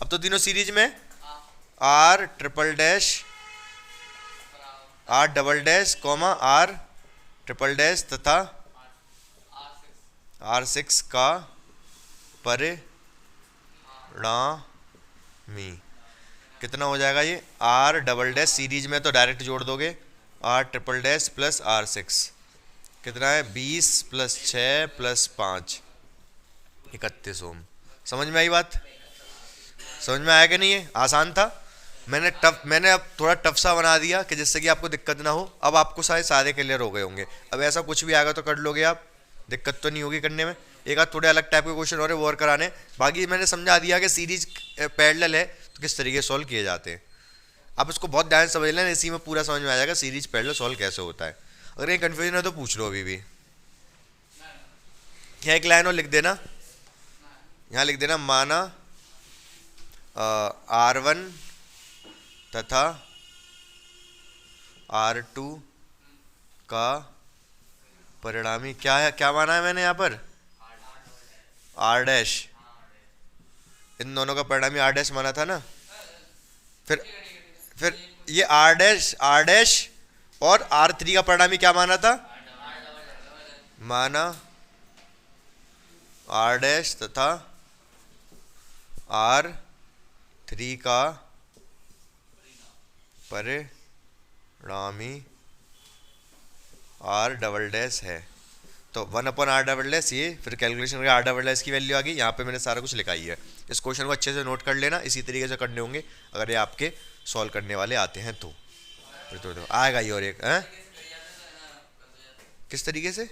अब तो तीनों सीरीज में R triple dash, R double dash comma R triple dash तथा R6 का परिणामी कितना हो जाएगा ये R डबल डैश, सीरीज में तो डायरेक्ट जोड़ दोगे, R triple dash plus R6 कितना है 20 प्लस 6 प्लस 5 31 ओम। समझ में आई बात, समझ में आया कि नहीं, है आसान था। मैंने अब थोड़ा टफ सा बना दिया कि जिससे कि आपको दिक्कत ना हो। अब आपको सारे क्लियर हो गए होंगे, अब ऐसा कुछ भी आएगा तो कर लोगे आप, दिक्कत तो नहीं होगी करने में। एक आध थोड़े अलग टाइप के क्वेश्चन और वो और कराने, बाकी मैंने समझा दिया कि सीरीज पैरेलल है तो किस तरीके से सॉल्व किए जाते हैं। आप इसको बहुत ध्यान से समझ लेना, इसी में पूरा समझ में आ जाएगा सीरीज पैरेलल सॉल्व कैसे होता है। अगर ये कन्फ्यूजन है तो पूछ लो अभी भी। यहाँ एक लाइन और लिख देना, यहाँ लिख देना माना R1 तथा R2 का परिणामी क्या है, क्या माना है मैंने यहाँ पर R डैश, इन दोनों का परिणामी R डैश माना था ना। फिर ये R डैश और R3 का परिणामी क्या माना था, माना R डैश तथा R3 का परिणामी R डबल डैश है। तो 1/R डबल डैश ये, फिर कैलकुलेशन करके R डबल डैश की वैल्यू आ गई, यहाँ पे मैंने सारा कुछ लिखा ही है। इस क्वेश्चन को अच्छे से नोट कर लेना, इसी तरीके से करने होंगे अगर ये आपके सॉल्व करने वाले आते हैं तो आएगा ही। और एक है किस तरीके से,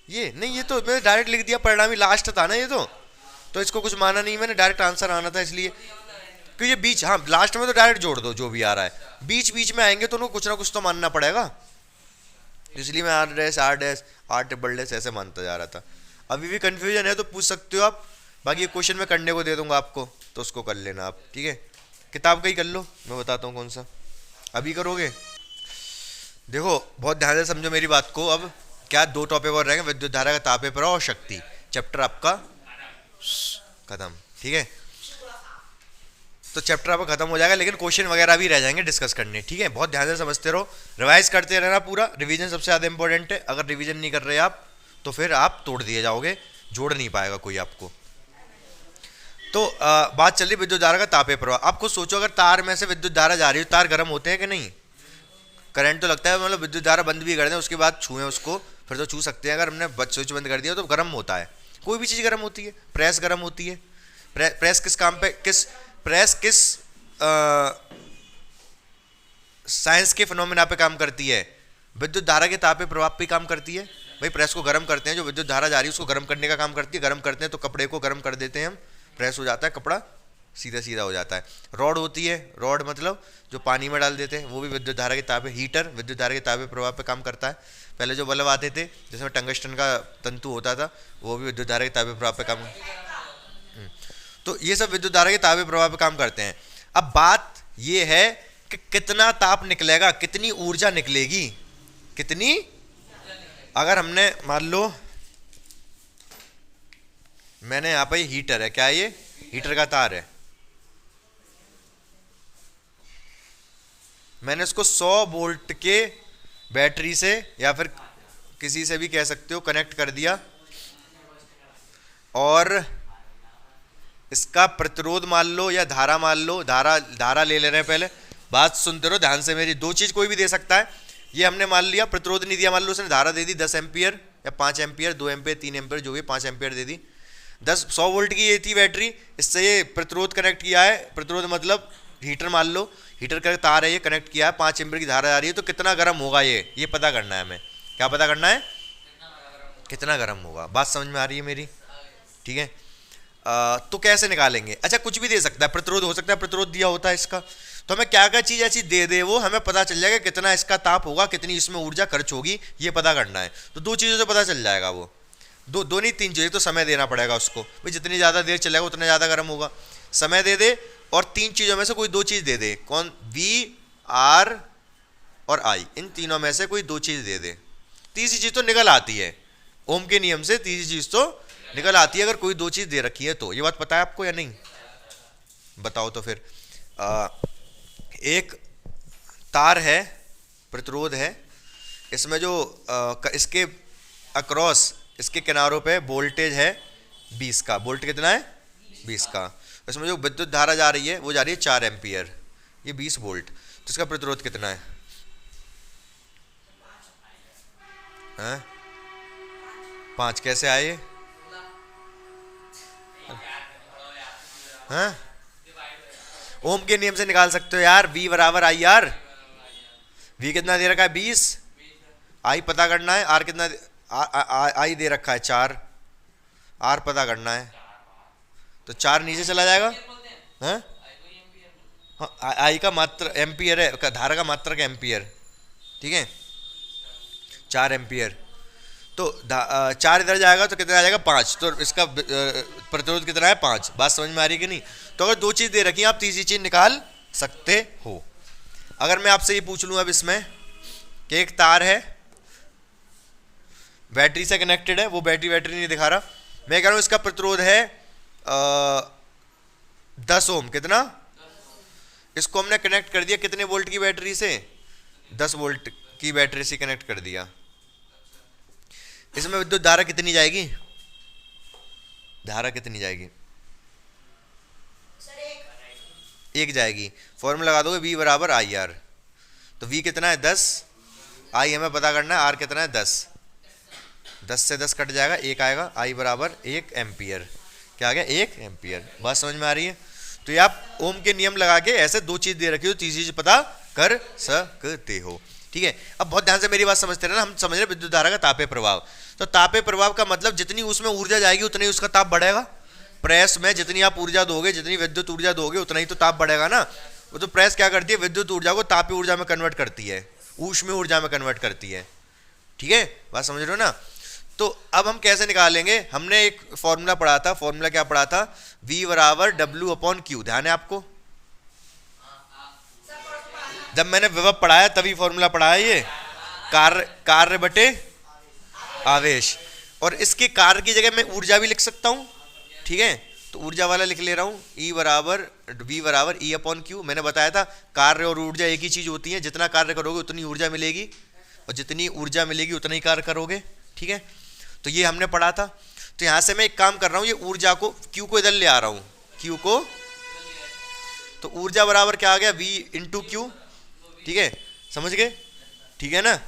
ये नहीं, ये तो मैंने डायरेक्ट लिख दिया, परिणामी लास्ट था ना ये तो इसको कुछ माना नहीं मैंने, डायरेक्ट आंसर आना था इसलिए, क्योंकि ये बीच, हाँ लास्ट में तो डायरेक्ट जोड़ दो जो भी आ रहा है, बीच में आएंगे तो उनको कुछ ना कुछ तो मानना पड़ेगा, इसलिए मैं R dash R triple dash ऐसे मानता जा रहा था। अभी भी कंफ्यूजन है तो पूछ सकते हो आप, बाकी क्वेश्चन में करने को दे दूंगा आपको तो उसको कर लेना आप, ठीक है। किताब का ही कर लो, मैं बताता हूँ कौन सा अभी करोगे। देखो बहुत ध्यान से समझो मेरी बात को। अब क्या 2 टॉपिक और रहेंगे, विद्युत धारा का ताप प्रवाह और शक्ति, चैप्टर आपका खत्म, ठीक है। तो चैप्टर आपका खत्म हो जाएगा, लेकिन क्वेश्चन वगैरह भी रह जाएंगे डिस्कस करने। ठीक है, बहुत ध्यान से समझते रहो, रिवाइज करते रहना पूरा। रिवीजन सबसे ज़्यादा इंपॉर्टेंट है। अगर रिवीजन नहीं कर रहे आप तो फिर आप तोड़ दिए जाओगे, जोड़ नहीं पाएगा कोई आपको। तो बात चल रही विद्युत धारा का तापीय प्रवाह। आप खुद सोचो, अगर तार में से विद्युत धारा जा रही है, तार गर्म होते हैं कि नहीं? करंट तो लगता है, मतलब विद्युत धारा बंद भी कर दें उसके बाद छुएं उसको, फिर तो छू सकते हैं। अगर हमने स्विच बंद कर दिया तो गर्म होता है। कोई भी चीज़ गर्म होती है, प्रेस गर्म होती है। प्रेस किस काम पे, प्रेस किस साइंस के फिनोमेना पे काम करती है? विद्युत धारा के तापीय प्रवाह पे काम करती है। भाई प्रेस को गर्म करते हैं, जो विद्युत धारा जा रही है उसको गर्म करने का काम करती है। गर्म करते हैं तो कपड़े को गर्म कर देते हैं हम, प्रेस हो जाता है, कपड़ा सीधा सीधा हो जाता है। रॉड होती है, रॉड मतलब जो पानी में डाल देते हैं, वो भी विद्युत धारा के तापीय। हीटर विद्युत धारा के तापीय प्रवाह पे काम करता है। पहले जो बल्ब आते थे जिसमें टंगस्टन का तंतु होता था, वो भी विद्युत धारा के तापीय प्रवाह पे काम। तो ये सब विद्युत धारा के तापीय प्रवाह पे काम करते हैं। अब बात ये है कि कितना ताप निकलेगा, कितनी ऊर्जा निकलेगी, कितनी। अगर हमने मान लो, मैंने यहाँ पे हीटर है, क्या ये हीटर का तार है, मैंने इसको 100 वोल्ट के बैटरी से या फिर किसी से भी कह सकते हो कनेक्ट कर दिया, और इसका प्रतिरोध मान लो या धारा मान लो, धारा ले रहे हैं। पहले बात सुनते रहो ध्यान से मेरी। दो चीज कोई भी दे सकता है। ये हमने मान लिया प्रतिरोध नहीं दिया, मान लो उसने धारा दे दी 10 एम्पियर या 5 एम्पियर, 2 एम्पियर, 3 एम्पियर, जो भी 5 एम्पियर दे दी। 100 वोल्ट की ये थी बैटरी, इससे ये प्रतिरोध कनेक्ट किया है। प्रतिरोध मतलब हीटर मान लो, हीटर का तार है, ये कनेक्ट किया है, 5 एम्पियर की धारा आ रही है, तो कितना गर्म होगा ये पता करना है हमें। क्या पता करना है? कितना गर्म होगा। बात समझ में आ रही है मेरी? ठीक है। तो कैसे निकालेंगे? अच्छा, कुछ भी दे सकता है, प्रतिरोध हो सकता है, प्रतिरोध दिया होता है इसका, तो हमें क्या क्या चीज ऐसी दे दे वो हमें पता चल जाएगा कितना इसका ताप होगा, कितनी इसमें ऊर्जा खर्च होगी, ये पता करना है। तो दो चीजों से पता चल जाएगा वो, दो नहीं 3 चीजें। तो समय देना पड़ेगा उसको, भाई जितनी ज्यादा देर चलेगा उतना ज्यादा गर्म होगा। समय दे दे और 3 चीजों में से कोई 2 चीज दे दे। कौन? V, R और I, इन तीनों में से कोई 2 चीज दे दे। तीसरी चीज तो निकल आती है, ओम के नियम से तीसरी चीज तो निकल आती है, अगर कोई 2 चीज दे रखी है तो। ये बात पता है आपको या नहीं? बताओ तो फिर। एक तार है, प्रतिरोध है, इसमें जो इसके अक्रॉस, इसके किनारों पे वोल्टेज है 20 का। वोल्ट कितना है? 20 का। इसमें जो विद्युत धारा जा रही है वो जा रही है 4 एम्पियर, ये 20 वोल्ट। तो इसका प्रतिरोध कितना है? 5 कैसे आए? हाँ, ओम के नियम से निकाल सकते हो यार। V बराबर आई आर। V कितना दे रखा है? 20। I पता करना है। R कितना? I दे रखा है 4। R पता करना है, तो 4 नीचे चला जाएगा। हाँ, I का मात्र एम्पियर है, धारा का मात्रक एम्पियर। ठीक है, 4 एम्पियर। तो 4 इधर जाएगा तो कितना आ जाएगा? 5। तो इसका प्रतिरोध कितना है? 5। बात समझ में आ रही है कि नहीं? तो अगर 2 चीज दे रखी है, आप तीसरी चीज निकाल सकते हो। अगर मैं आपसे ये पूछ लूं अब इसमें कि एक तार है, बैटरी से कनेक्टेड है, वो बैटरी नहीं दिखा रहा, मैं कह रहा हूं इसका प्रतिरोध है 10 ओम। कितना? इसको हमने कनेक्ट कर दिया कितने वोल्ट की बैटरी से? 10 वोल्ट की बैटरी से कनेक्ट कर दिया। इसमें विद्युत धारा कितनी जाएगी? धारा कितनी जाएगी? 1 जाएगी। फॉर्मूला लगा दोगे V बराबर आई आर। तो V कितना है? 10। I हमें पता करना है, R कितना है? 10। 10 से 10 कट जाएगा, 1 आएगा। I बराबर 1 एम्पियर। क्या आ गया? 1 एम्पियर। बात समझ में आ रही है? तो ये आप ओम के नियम लगा के ऐसे 2 चीज दे रखी हो, तीसरी चीज पता कर सकते हो। ठीक है, अब बहुत ध्यान से मेरी बात समझते रहना। हम समझ रहे विद्युत धारा का तापीय प्रभाव। तो तापीय प्रभाव का मतलब जितनी उसमें ऊर्जा जाएगी उतनी उसका ताप बढ़ेगा। प्रेस में जितनी आप ऊर्जा दोगे, जितनी विद्युत ऊर्जा दोगे, उतना ही तो ताप बढ़ेगा ना। वो तो प्रेस क्या करती है? विद्युत ऊर्जा को तापीय ऊर्जा में कन्वर्ट करती है, ऊष्मीय ऊर्जा में कन्वर्ट करती है। ठीक है, बात समझ रहे हो ना? तो अब हम कैसे निकालेंगे? हमने एक फॉर्मूला पढ़ा था। फॉर्मूला क्या पढ़ा था? V बराबर W/Q। ध्यान है आपको? जब मैंने विभव पढ़ाया तभी फॉर्मूला पढ़ाया ये, कार्य बटे आवेश। और इसके कार्य की जगह मैं ऊर्जा भी लिख सकता हूं। ठीक है, तो ऊर्जा वाला लिख ले रहा हूँ, E बराबर V बराबर E अपॉन क्यू। मैंने बताया था कार्य और ऊर्जा एक ही चीज होती है, जितना कार्य करोगे उतनी ऊर्जा मिलेगी और जितनी ऊर्जा मिलेगी उतना ही कार्य करोगे, ठीक है। तो ये हमने पढ़ा था। तो यहाँ से मैं एक काम कर रहा हूँ, ये ऊर्जा को Q को इधर ले आ रहा हूँ, Q को, तो ऊर्जा बराबर क्या आ गया, V इंटू क्यू, ठीक है, समझ गए, ठीक है ना।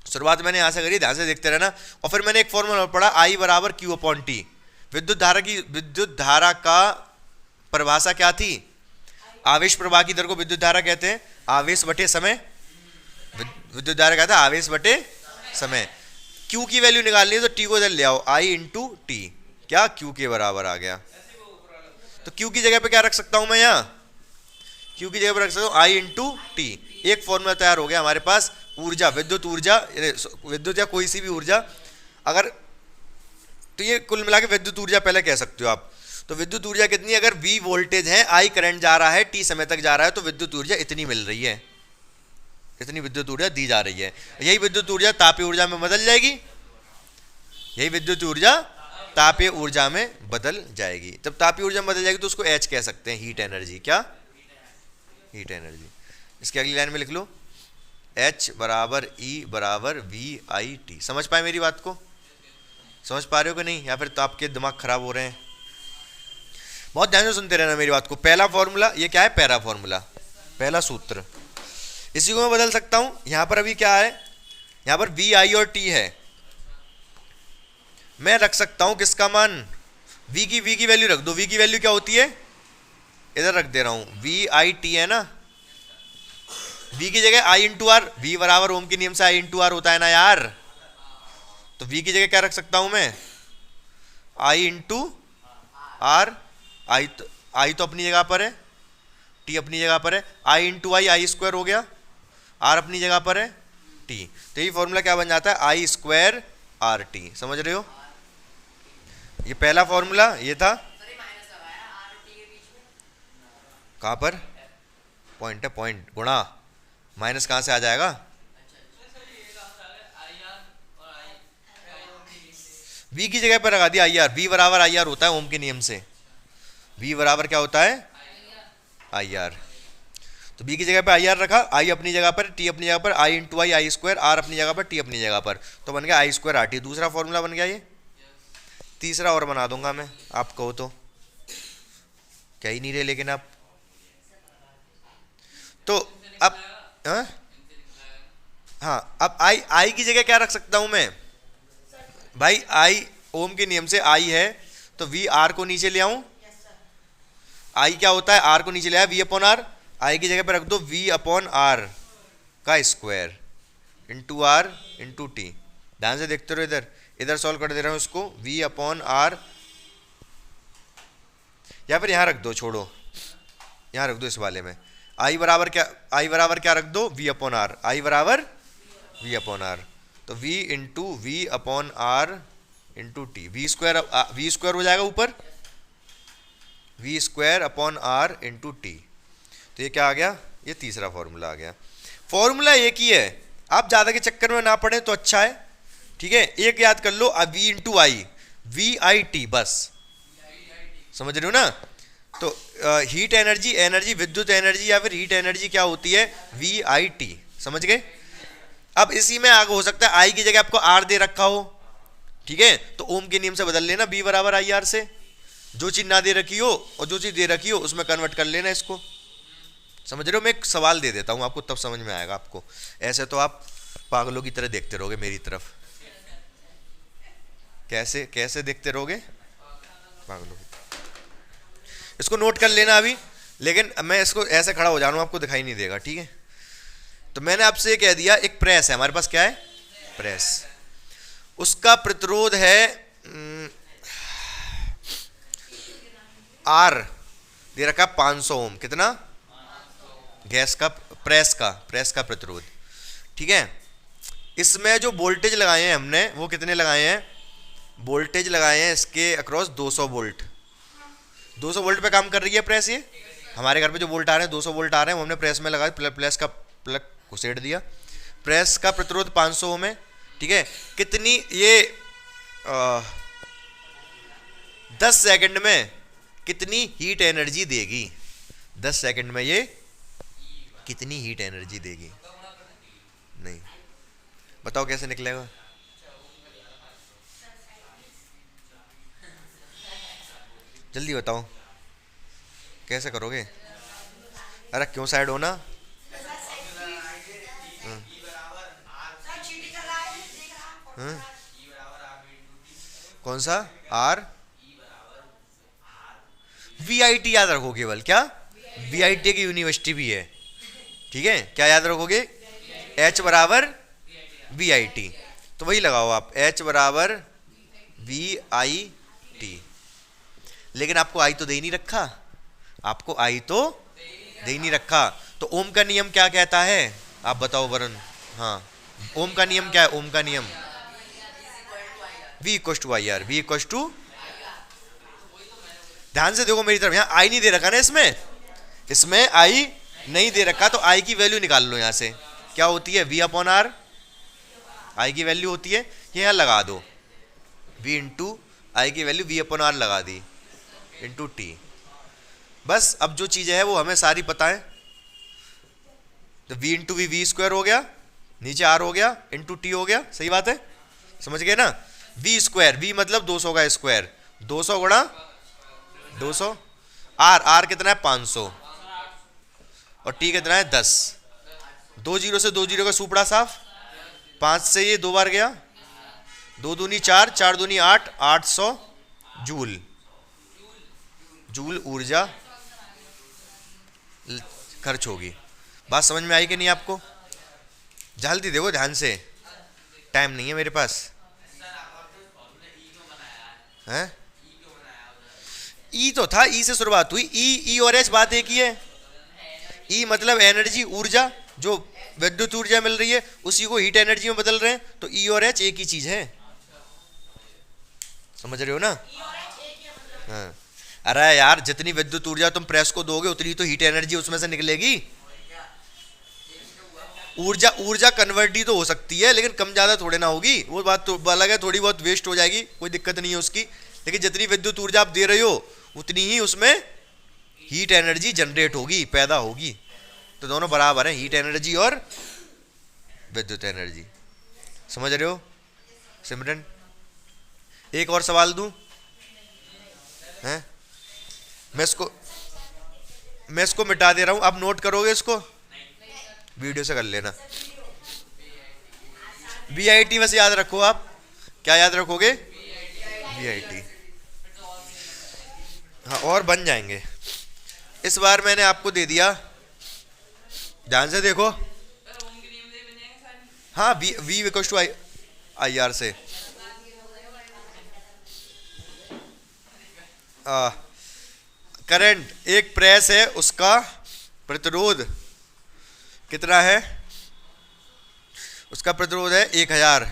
शुरुआत मैंने यहाँ से करी, ध्यान से देखते रहना। और फिर मैंने एक फॉर्मूला पढ़ा, I बराबर Q अपॉन टी। विद्युत धारा का परिभाषा क्या थी, आवेश प्रवाह की दर को विद्युत धारा कहते हैं, आवेश बटे समय, विद्युत धारा कहता है आवेश बटे समय। Q की वैल्यू निकालनी है तो T को इधर ले आओ, I इंटू टी, क्या Q के बराबर आ गया। तो Q की जगह पे क्या रख सकता हूं मैं, यहाँ Q की जगह पे रख सकता हूँ I इंटू टी। एक फॉर्मूला तैयार हो गया हमारे पास, ऊर्जा, विद्युत या कोई सी भी ऊर्जा, अगर तो ये कुल मिला के विद्युत ऊर्जा पहले कह सकते हो आप। तो विद्युत ऊर्जा कितनी, अगर V वोल्टेज है, I करंट जा रहा है, T समय तक जा रहा है, तो विद्युत ऊर्जा इतनी मिल रही है, इतनी विद्युत ऊर्जा दी जा रही है। यही विद्युत ऊर्जा तापीय ऊर्जा में बदल जाएगी, यही विद्युत ऊर्जा तापीय ऊर्जा में बदल जाएगी। जब तापीय ऊर्जा में बदल जाएगी तो उसको H कह सकते हैं, हीट एनर्जी। क्या, हीट एनर्जी। इसके अगली लाइन में लिख लो, H बराबर E बराबर VIT। समझ पाए मेरी बात को, समझ पा रहे हो कि नहीं, या फिर तो आपके दिमाग खराब हो रहे हैं। बहुत ध्यान से सुनते रहना मेरी बात को। पहला फॉर्मूला, ये क्या है, पैरा फॉर्मूला, पहला सूत्र, इसी को मैं बदल सकता हूं। यहां पर अभी क्या है, यहां पर VI और T है, मैं रख सकता हूं किसका मान, V की वैल्यू रख दो। V की वैल्यू क्या होती है, इधर रख दे रहा हूं, VIT है ना। V की जगह I इंटू आर, V बराबर ओम के नियम से I इंटू आर होता है ना यार। तो V की जगह क्या रख सकता हूं मैं, I इंटू आर। I तो अपनी जगह पर है, T अपनी जगह पर है, I इंटू आई स्क्वायर हो गया, R अपनी जगह पर है, T। तो ये फॉर्मूला क्या बन जाता है, I स्क्वायर RT। समझ रहे हो, ये पहला फॉर्मूला ये था। कहां पर पॉइंट है, पॉइंट गुणा, माइनस कहां से आ जाएगा, V की जगह पर लगा दिया IR। V बराबर IR होता है ओम के नियम से, V बराबर क्या होता है, IR। तो B की जगह पे IR रखा, I अपनी जगह पर, T अपनी जगह पर, I into I square, R अपनी जगह पर, T अपनी जगह पर, तो बन गया I स्क्वायर RT। दूसरा फॉर्मूला बन गया ये। तीसरा और बना दूंगा मैं, आप कहो तो, क्या ही नहीं रहे लेकिन आप। तो अब हाँ, अब I की जगह क्या रख सकता हूं मैं भाई, I ओम के नियम से I है, तो V R को नीचे ले आऊं, I क्या होता है, R को नीचे ले आया, V अपॉन R। I की जगह पे रख दो V अपॉन R का square into R into T। ध्यान से देखते रहो, इधर सॉल्व कर दे रहा हूं इसको, V अपॉन R, या फिर यहां रख दो, छोड़ो यहां रख दो इस वाले में। I बराबर क्या रख दो, V अपॉन R, I बराबर V अपॉन R, तो V into V upon R into T. V square हो जाएगा ऊपर, V square upon R into T. तो ये क्या आ गया, ये तीसरा फॉर्मूला आ गया। फॉर्मूला एक ही है, आप ज्यादा के चक्कर में ना पड़े तो अच्छा है, ठीक है। एक याद कर लो, V इंटू आई, VIT, बस समझ रहे हो ना। तो हीट एनर्जी, विद्युत एनर्जी या फिर हीट एनर्जी क्या होती है, VIT। समझ गए। अब इसी में आगे हो सकता है I की जगह आपको R दे रखा हो, ठीक है, तो ओम के नियम से बदल लेना, B बराबर IR से। जो चीज ना दे रखी हो और जो चीज दे रखी हो उसमें कन्वर्ट कर लेना इसको। समझ रहे हो, मैं एक सवाल दे देता हूं आपको, तब समझ में आएगा आपको। ऐसे तो आप पागलों की तरह देखते रहोगे मेरी तरफ। कैसे देखते रहोगे, पागलों की। इसको नोट कर लेना अभी, लेकिन मैं इसको ऐसे खड़ा हो जा रहा हूं, आपको दिखाई नहीं देगा, ठीक है। तो मैंने आपसे ये कह दिया, एक प्रेस है हमारे पास, क्या है, प्रेस, उसका प्रतिरोध है R, दे रखा 500 ओम। कितना, गैस का, प्रेस का प्रतिरोध, ठीक है। इसमें जो वोल्टेज लगाए हैं हमने, वो कितने लगाए हैं, वोल्टेज लगाए हैं इसके अक्रॉस 200 वोल्ट। 200 वोल्ट पे काम कर रही है प्रेस। ये हमारे घर पे जो वोल्ट आ रहे हैं 200 वोल्ट आ रहे हैं, वो हमने प्रेस में लगाया, प्रेस का प्लग घुसेड़ दिया। प्रेस का प्रतिरोध 500 ओम है, ठीक है। कितनी ये 10 सेकंड में कितनी हीट एनर्जी देगी, 10 सेकंड में ये कितनी हीट एनर्जी देगी। नहीं, बताओ कैसे निकलेगा। जल्दी बताओ कैसे करोगे। अरे क्यों साइड हो ना। हाँ? कौन सा आर, वीआईटी याद रखो केवल। क्या वीआईटी की यूनिवर्सिटी भी है, ठीक है। क्या याद रखोगे, एच बराबर वीआईटी, तो वही लगाओ आप, एच बराबर वीआईटी। लेकिन आपको आई तो दे ही नहीं रखा, आपको आई तो दे ही नहीं रखा। तो ओम का नियम क्या कहता है, आप बताओ वरुण। हाँ, ओम का नियम क्या है, ओम का नियम V equals to I R, V equals to. ध्यान से देखो मेरी तरफ, यहाँ आई नहीं दे रखा ना, इसमें आई नहीं दे रखा, तो आई की वैल्यू निकाल लो यहाँ से। क्या होती है, V अपॉन आर, आई की वैल्यू होती है, ये यहाँ लगा दो, V इंटू आई की वैल्यू V अपॉन आर लगा दी, इंटू टी। बस अब जो चीज़ें है वो हमें सारी पता है, तो V इंटू वी स्क्वायर हो गया, नीचे R हो गया, इंटू टी हो गया। सही बात है, समझ गए ना। V स्क्वायर, V मतलब 200 का स्क्वायर, 200 गुणा 200, R कितना है 500, और T कितना है 10। 2 जीरो से 2 जीरो का सुपड़ा साफ, 5 से ये 2 बार गया, 2 दूनी 4, 4 दूनी 8, 800 जूल, जूल ऊर्जा खर्च होगी। बात समझ में आई कि नहीं आपको। जल्दी देखो ध्यान से, टाइम नहीं है मेरे पास। हैं, ई तो था, ई से शुरुआत हुई, ई और एच बात एक ही है। ई मतलब एनर्जी, ऊर्जा, जो विद्युत ऊर्जा मिल रही है उसी को हीट एनर्जी में बदल रहे हैं, तो ई और एच एक ही चीज है, समझ रहे हो ना। हाँ, अरे यार जितनी विद्युत ऊर्जा तुम प्रेस को दोगे उतनी तो हीट एनर्जी उसमें से निकलेगी। ऊर्जा कन्वर्ट ही तो हो सकती है, लेकिन कम ज्यादा थोड़े ना होगी, वो बात तो अलग है, थोड़ी बहुत वेस्ट हो जाएगी, कोई दिक्कत नहीं है उसकी। लेकिन जितनी विद्युत ऊर्जा आप दे रहे हो उतनी ही उसमें हीट एनर्जी जनरेट होगी, पैदा होगी। तो दोनों बराबर हैं, हीट एनर्जी और विद्युत एनर्जी। समझ रहे हो सिमरन। एक और सवाल दूं, हैं, मैं इसको मिटा दे रहा हूं, आप नोट करोगे इसको, वीडियो से कर लेना। वीआईटी बस याद रखो आप, क्या याद रखोगे, वीआईटी। हाँ, और बन जाएंगे। इस बार मैंने आपको दे दिया, ध्यान से देखो। हाँ, V equal to I R से करंट, एक प्रेस है उसका प्रतिरोध कितना है, उसका प्रतिरोध है 1000।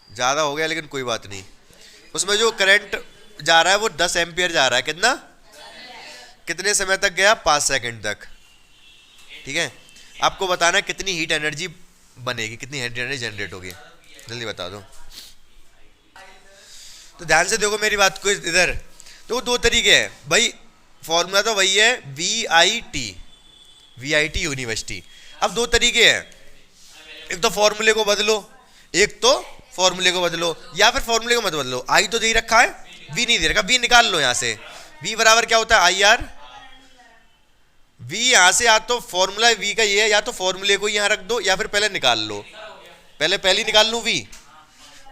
ज़्यादा हो गया लेकिन कोई बात नहीं। उसमें जो करंट जा रहा है वो 10 एम्पियर जा रहा है। कितना, कितने समय तक गया, 5 सेकंड तक। ठीक है, आपको बताना है कितनी हीट एनर्जी बनेगी, कितनी हीट एनर्जी जनरेट होगी, जल्दी बता दो। तो ध्यान से देखो मेरी बात को इधर। तो दो तरीके हैं भाई, फॉर्मूला तो वही है, वीआईटी यूनिवर्सिटी। अब दो तरीके हैं, एक तो फॉर्मूले को बदलो, एक तो फॉर्मूले को बदलो, या फिर फॉर्मूले को मत बदलो। आई तो दे रखा है, वी नहीं दे रखा, वी निकाल लो यहाँ से। वी बराबर क्या होता है, आई आर। वी यहाँ से या तो फॉर्मूला वी का ये है, या तो फॉर्मूले को यहाँ रख दो, या फिर पहले निकाल लो, पहले निकाल लूँ वी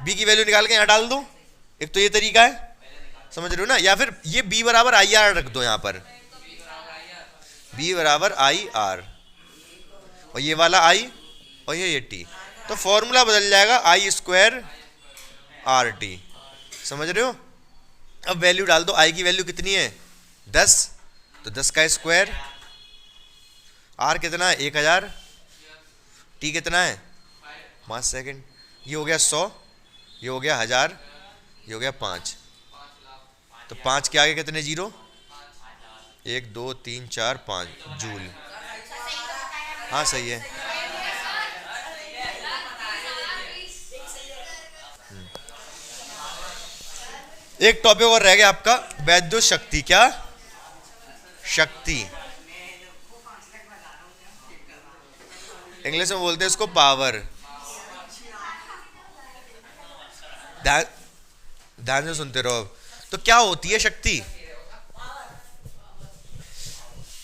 की वैल्यू निकाल के यहाँ डाल दो। एक तो ये तरीका है, समझ रहे हो ना। या फिर ये बी बराबर आई आर रख दो यहाँ पर, बी बराबर आई आर, और ये वाला आई और ये टी, तो फॉर्मूला बदल जाएगा, आई स्क्वायर आर टी। समझ रहे हो। अब वैल्यू डाल दो, आई की वैल्यू कितनी है 10, तो 10 का स्क्वायर, आर कितना है 1000, टी कितना है 5 सेकंड, ये हो गया 100, ये हो गया 1000, ये हो गया 5। तो 5 के आगे कितने जीरो, 1 2 3 4 5 जूल। हाँ सही है। एक टॉपिक और रह गया आपका, वैद्युत शक्ति। क्या शक्ति? इंग्लिश में बोलते हैं इसको पावर। ध्यान ध्यान से सुनते रहो। तो क्या होती है शक्ति?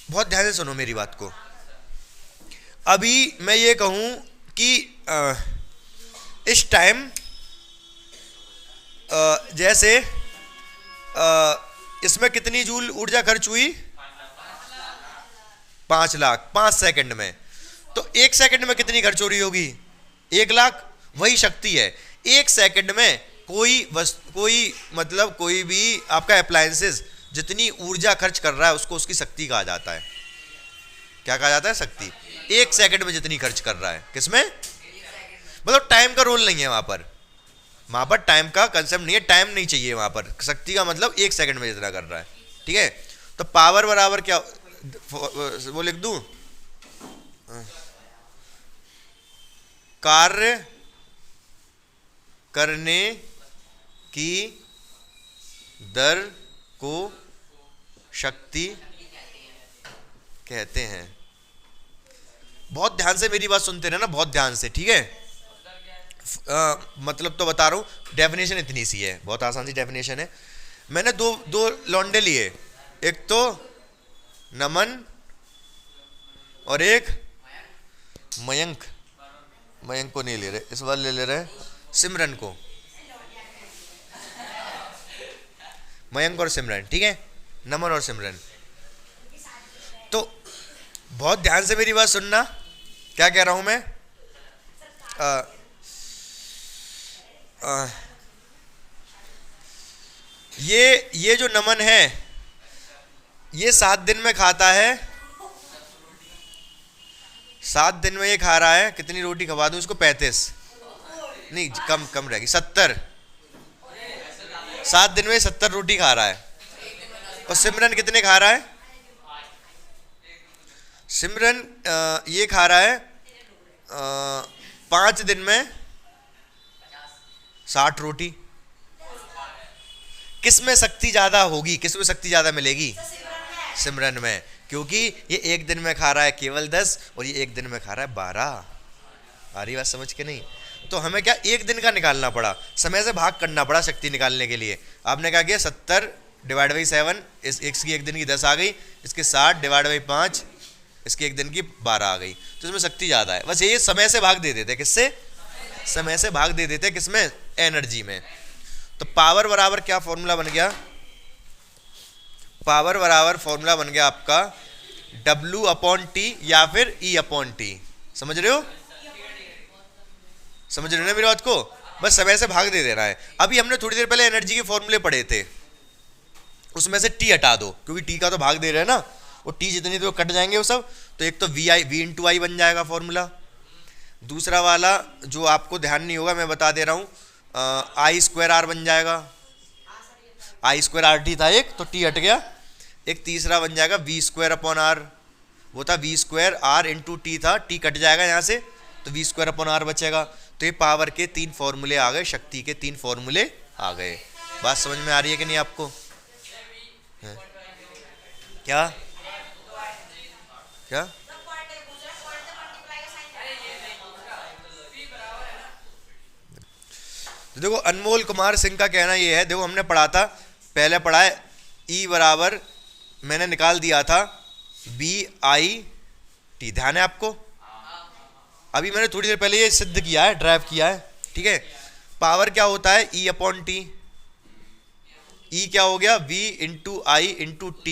बहुत ध्यान से सुनो मेरी बात को। अभी मैं ये कहूं कि इस टाइम जैसे इसमें कितनी जूल ऊर्जा खर्च हुई? 5 लाख 5 सेकंड में। तो 1 सेकंड में कितनी खर्च हो रही होगी? 1 लाख। वही शक्ति है। 1 सेकंड में कोई भी आपका अप्लायंसेस जितनी ऊर्जा खर्च कर रहा है उसको उसकी शक्ति कहा जाता है। क्या कहा जाता है? शक्ति। 1 सेकंड में जितनी खर्च कर रहा है, किसमें? मतलब टाइम का रोल नहीं है वहां पर टाइम का कंसेप्ट नहीं है, टाइम नहीं चाहिए वहां पर। शक्ति का मतलब 1 सेकंड में जितना कर रहा है। ठीक है, तो पावर बराबर क्या, वो लिख दूं, कार्य करने की दर को शक्ति कहते हैं। बहुत ध्यान से मेरी बात सुनते रहना, बहुत ध्यान से, ठीक है। मतलब तो बता रहा हूं, डेफिनेशन इतनी सी है, बहुत आसान सी डेफिनेशन है। मैंने दो लौंडे लिए, एक तो नमन और एक मयंक। मयंक को नहीं ले रहे इस बार, ले रहे सिमरन को। मयंक और सिमरन, ठीक है, नमन और सिमरन। तो बहुत ध्यान से मेरी बात सुनना, क्या कह रहा हूं मैं। ये जो नमन है ये 7 दिन में खाता है। 7 दिन में ये खा रहा है, कितनी रोटी खवा दूं इसको? 35 नहीं, कम रहेगी, 70। 7 दिन में 70 रोटी खा रहा है। और सिमरन कितने खा रहा है? सिमरन ये खा रहा है 5 दिन में 60 रोटी। किसमें शक्ति ज्यादा होगी, किसमें शक्ति ज्यादा मिलेगी? सिमरन में, क्योंकि ये 1 दिन में खा रहा है केवल 10 और ये 1 दिन में खा रहा है 12। आ रही बात समझ के नहीं? तो हमें क्या 1 दिन का निकालना पड़ा, समय से भाग करना पड़ा शक्ति निकालने के लिए। आपने क्या किया, 70 डिवाइड बाई 7, इसकी 1 दिन की 10 आ गई, इसके 60 डिवाइड बाई 5, इसकी 1 दिन की 12 आ गई। तो इसमें शक्ति ज्यादा है। बस ये समय से भाग दे देते, किससे? समय से भाग दे देते, किसमें? एनर्जी में। तो पावर बराबर क्या फॉर्मूला बन गया? पावर बराबर फॉर्मूला बन गया आपका W/T या फिर E/T। समझ रहे हो? समझ रहे हो ना मेरी बात को? बस समय से भाग दे देना है। अभी हमने थोड़ी देर पहले एनर्जी के फॉर्मूले पढ़े थे, उसमें से T हटा दो, क्योंकि T का तो भाग दे रहे हैं ना, वो T जितनी तो कट जाएंगे वो सब। तो एक तो V/I बन जाएगा फॉर्मूला। दूसरा वाला जो आपको ध्यान नहीं होगा मैं बता दे रहा हूं, I²R बन जाएगा। I²RT था एक, तो T हट गया। एक तीसरा बन जाएगा V²/R, वो था V²R इंटू T था, T कट जाएगा यहाँ से, तो V²/R बचेगा। तो ये पावर के 3 फॉर्मूले आ गए, शक्ति के 3 फॉर्मूले आ गए। बात समझ में आ रही है कि नहीं आपको? है? क्या क्या तो देखो, अनमोल कुमार सिंह का कहना ये है, देखो हमने पढ़ा था, पहले पढ़ा है E बराबर, मैंने निकाल दिया था BIT, ध्यान है आपको? अभी मैंने थोड़ी देर पहले ये सिद्ध किया है, ड्राइव किया है, ठीक है। पावर क्या होता है? E/T। E क्या हो गया? V into I into T।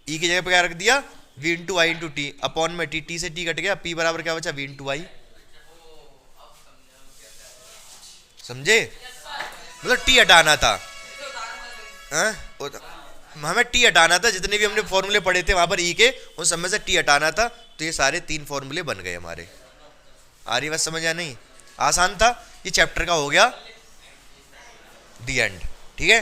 E की जगह पे क्या रख दिया? V into I into T, upon में T, T से T कट गया, P बराबर क्या बचा? V into I। समझे? मतलब T हटाना था, हमें T हटाना था। जितने भी हमने फॉर्मूले पढ़े थे वहां पर E के, उन सब में से T हटाना था। तो ये सारे 3 फॉर्मूले बन गए हमारे। आ रही बात समझ या नहीं? आसान था। ये चैप्टर का हो गया दी एंड, ठीक है,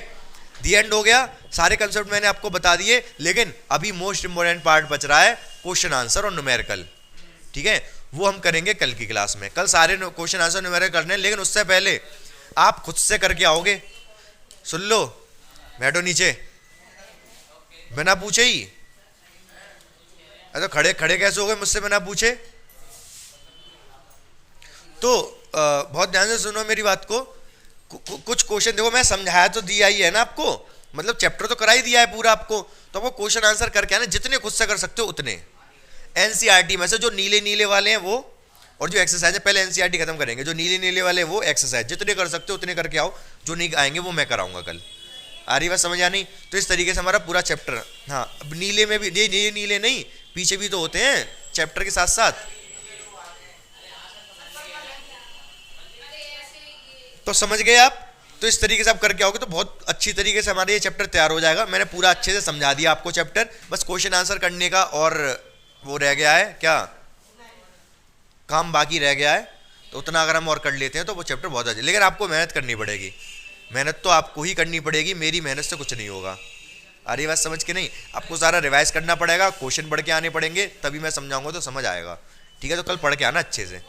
दी एंड हो गया। सारे कंसेप्ट मैंने आपको बता दिए, लेकिन अभी मोस्ट इंपोर्टेंट पार्ट बच रहा है, क्वेश्चन आंसर और न्यूमेरिकल, ठीक है। वो हम करेंगे कल की क्लास में। कल सारे क्वेश्चन आंसर न्यूमेरिकल करने हैं, लेकिन उससे पहले आप खुद से करके आओगे। सुन लो, बैठो नीचे, बिना पूछे ही। तो खड़े खड़े कैसे हो गए मुझसे बिना पूछे? तो बहुत ध्यान से सुनो मेरी बात को। कुछ क्वेश्चन देखो, मैं समझाया तो दिया ही है ना आपको, मतलब चैप्टर तो करा ही दिया है पूरा आपको, तो आपको क्वेश्चन आंसर करके आना, जितने खुद से कर सकते हो उतने। एनसीईआरटी में से जो नीले नीले वाले हैं वो, और जो एक्सरसाइज है पहले एनसीईआरटी खत्म करेंगे, जो नीले नीले वाले वो एक्सरसाइज जितने कर सकते हो उतने करके आओ, जो नहीं आएंगे वो मैं कराऊंगा कल। आ रही बात समझ आ नहीं? तो इस तरीके से हमारा पूरा चैप्टर, हाँ अब नीले में भी, ये नीले नहीं, पीछे भी तो होते हैं चैप्टर के साथ साथ, तो समझ गए आप? तो इस तरीके से आप करके आओगे तो बहुत अच्छी तरीके से हमारा ये चैप्टर तैयार हो जाएगा। मैंने पूरा अच्छे से समझा दिया आपको चैप्टर, बस क्वेश्चन आंसर करने का और वो रह गया है, क्या काम बाकी रह गया है, तो उतना अगर हम और कर लेते हैं तो वो चैप्टर बहुत अच्छा। लेकिन आपको मेहनत करनी पड़ेगी, मेहनत तो आपको ही करनी पड़ेगी, मेरी मेहनत से कुछ नहीं होगा। आ रही बात समझ के नहीं? आपको सारा रिवाइज करना पड़ेगा, क्वेश्चन पढ़ के आने पड़ेंगे, तभी मैं समझाऊंगा तो समझ आएगा। ठीक है, तो कल पढ़ के आना अच्छे से।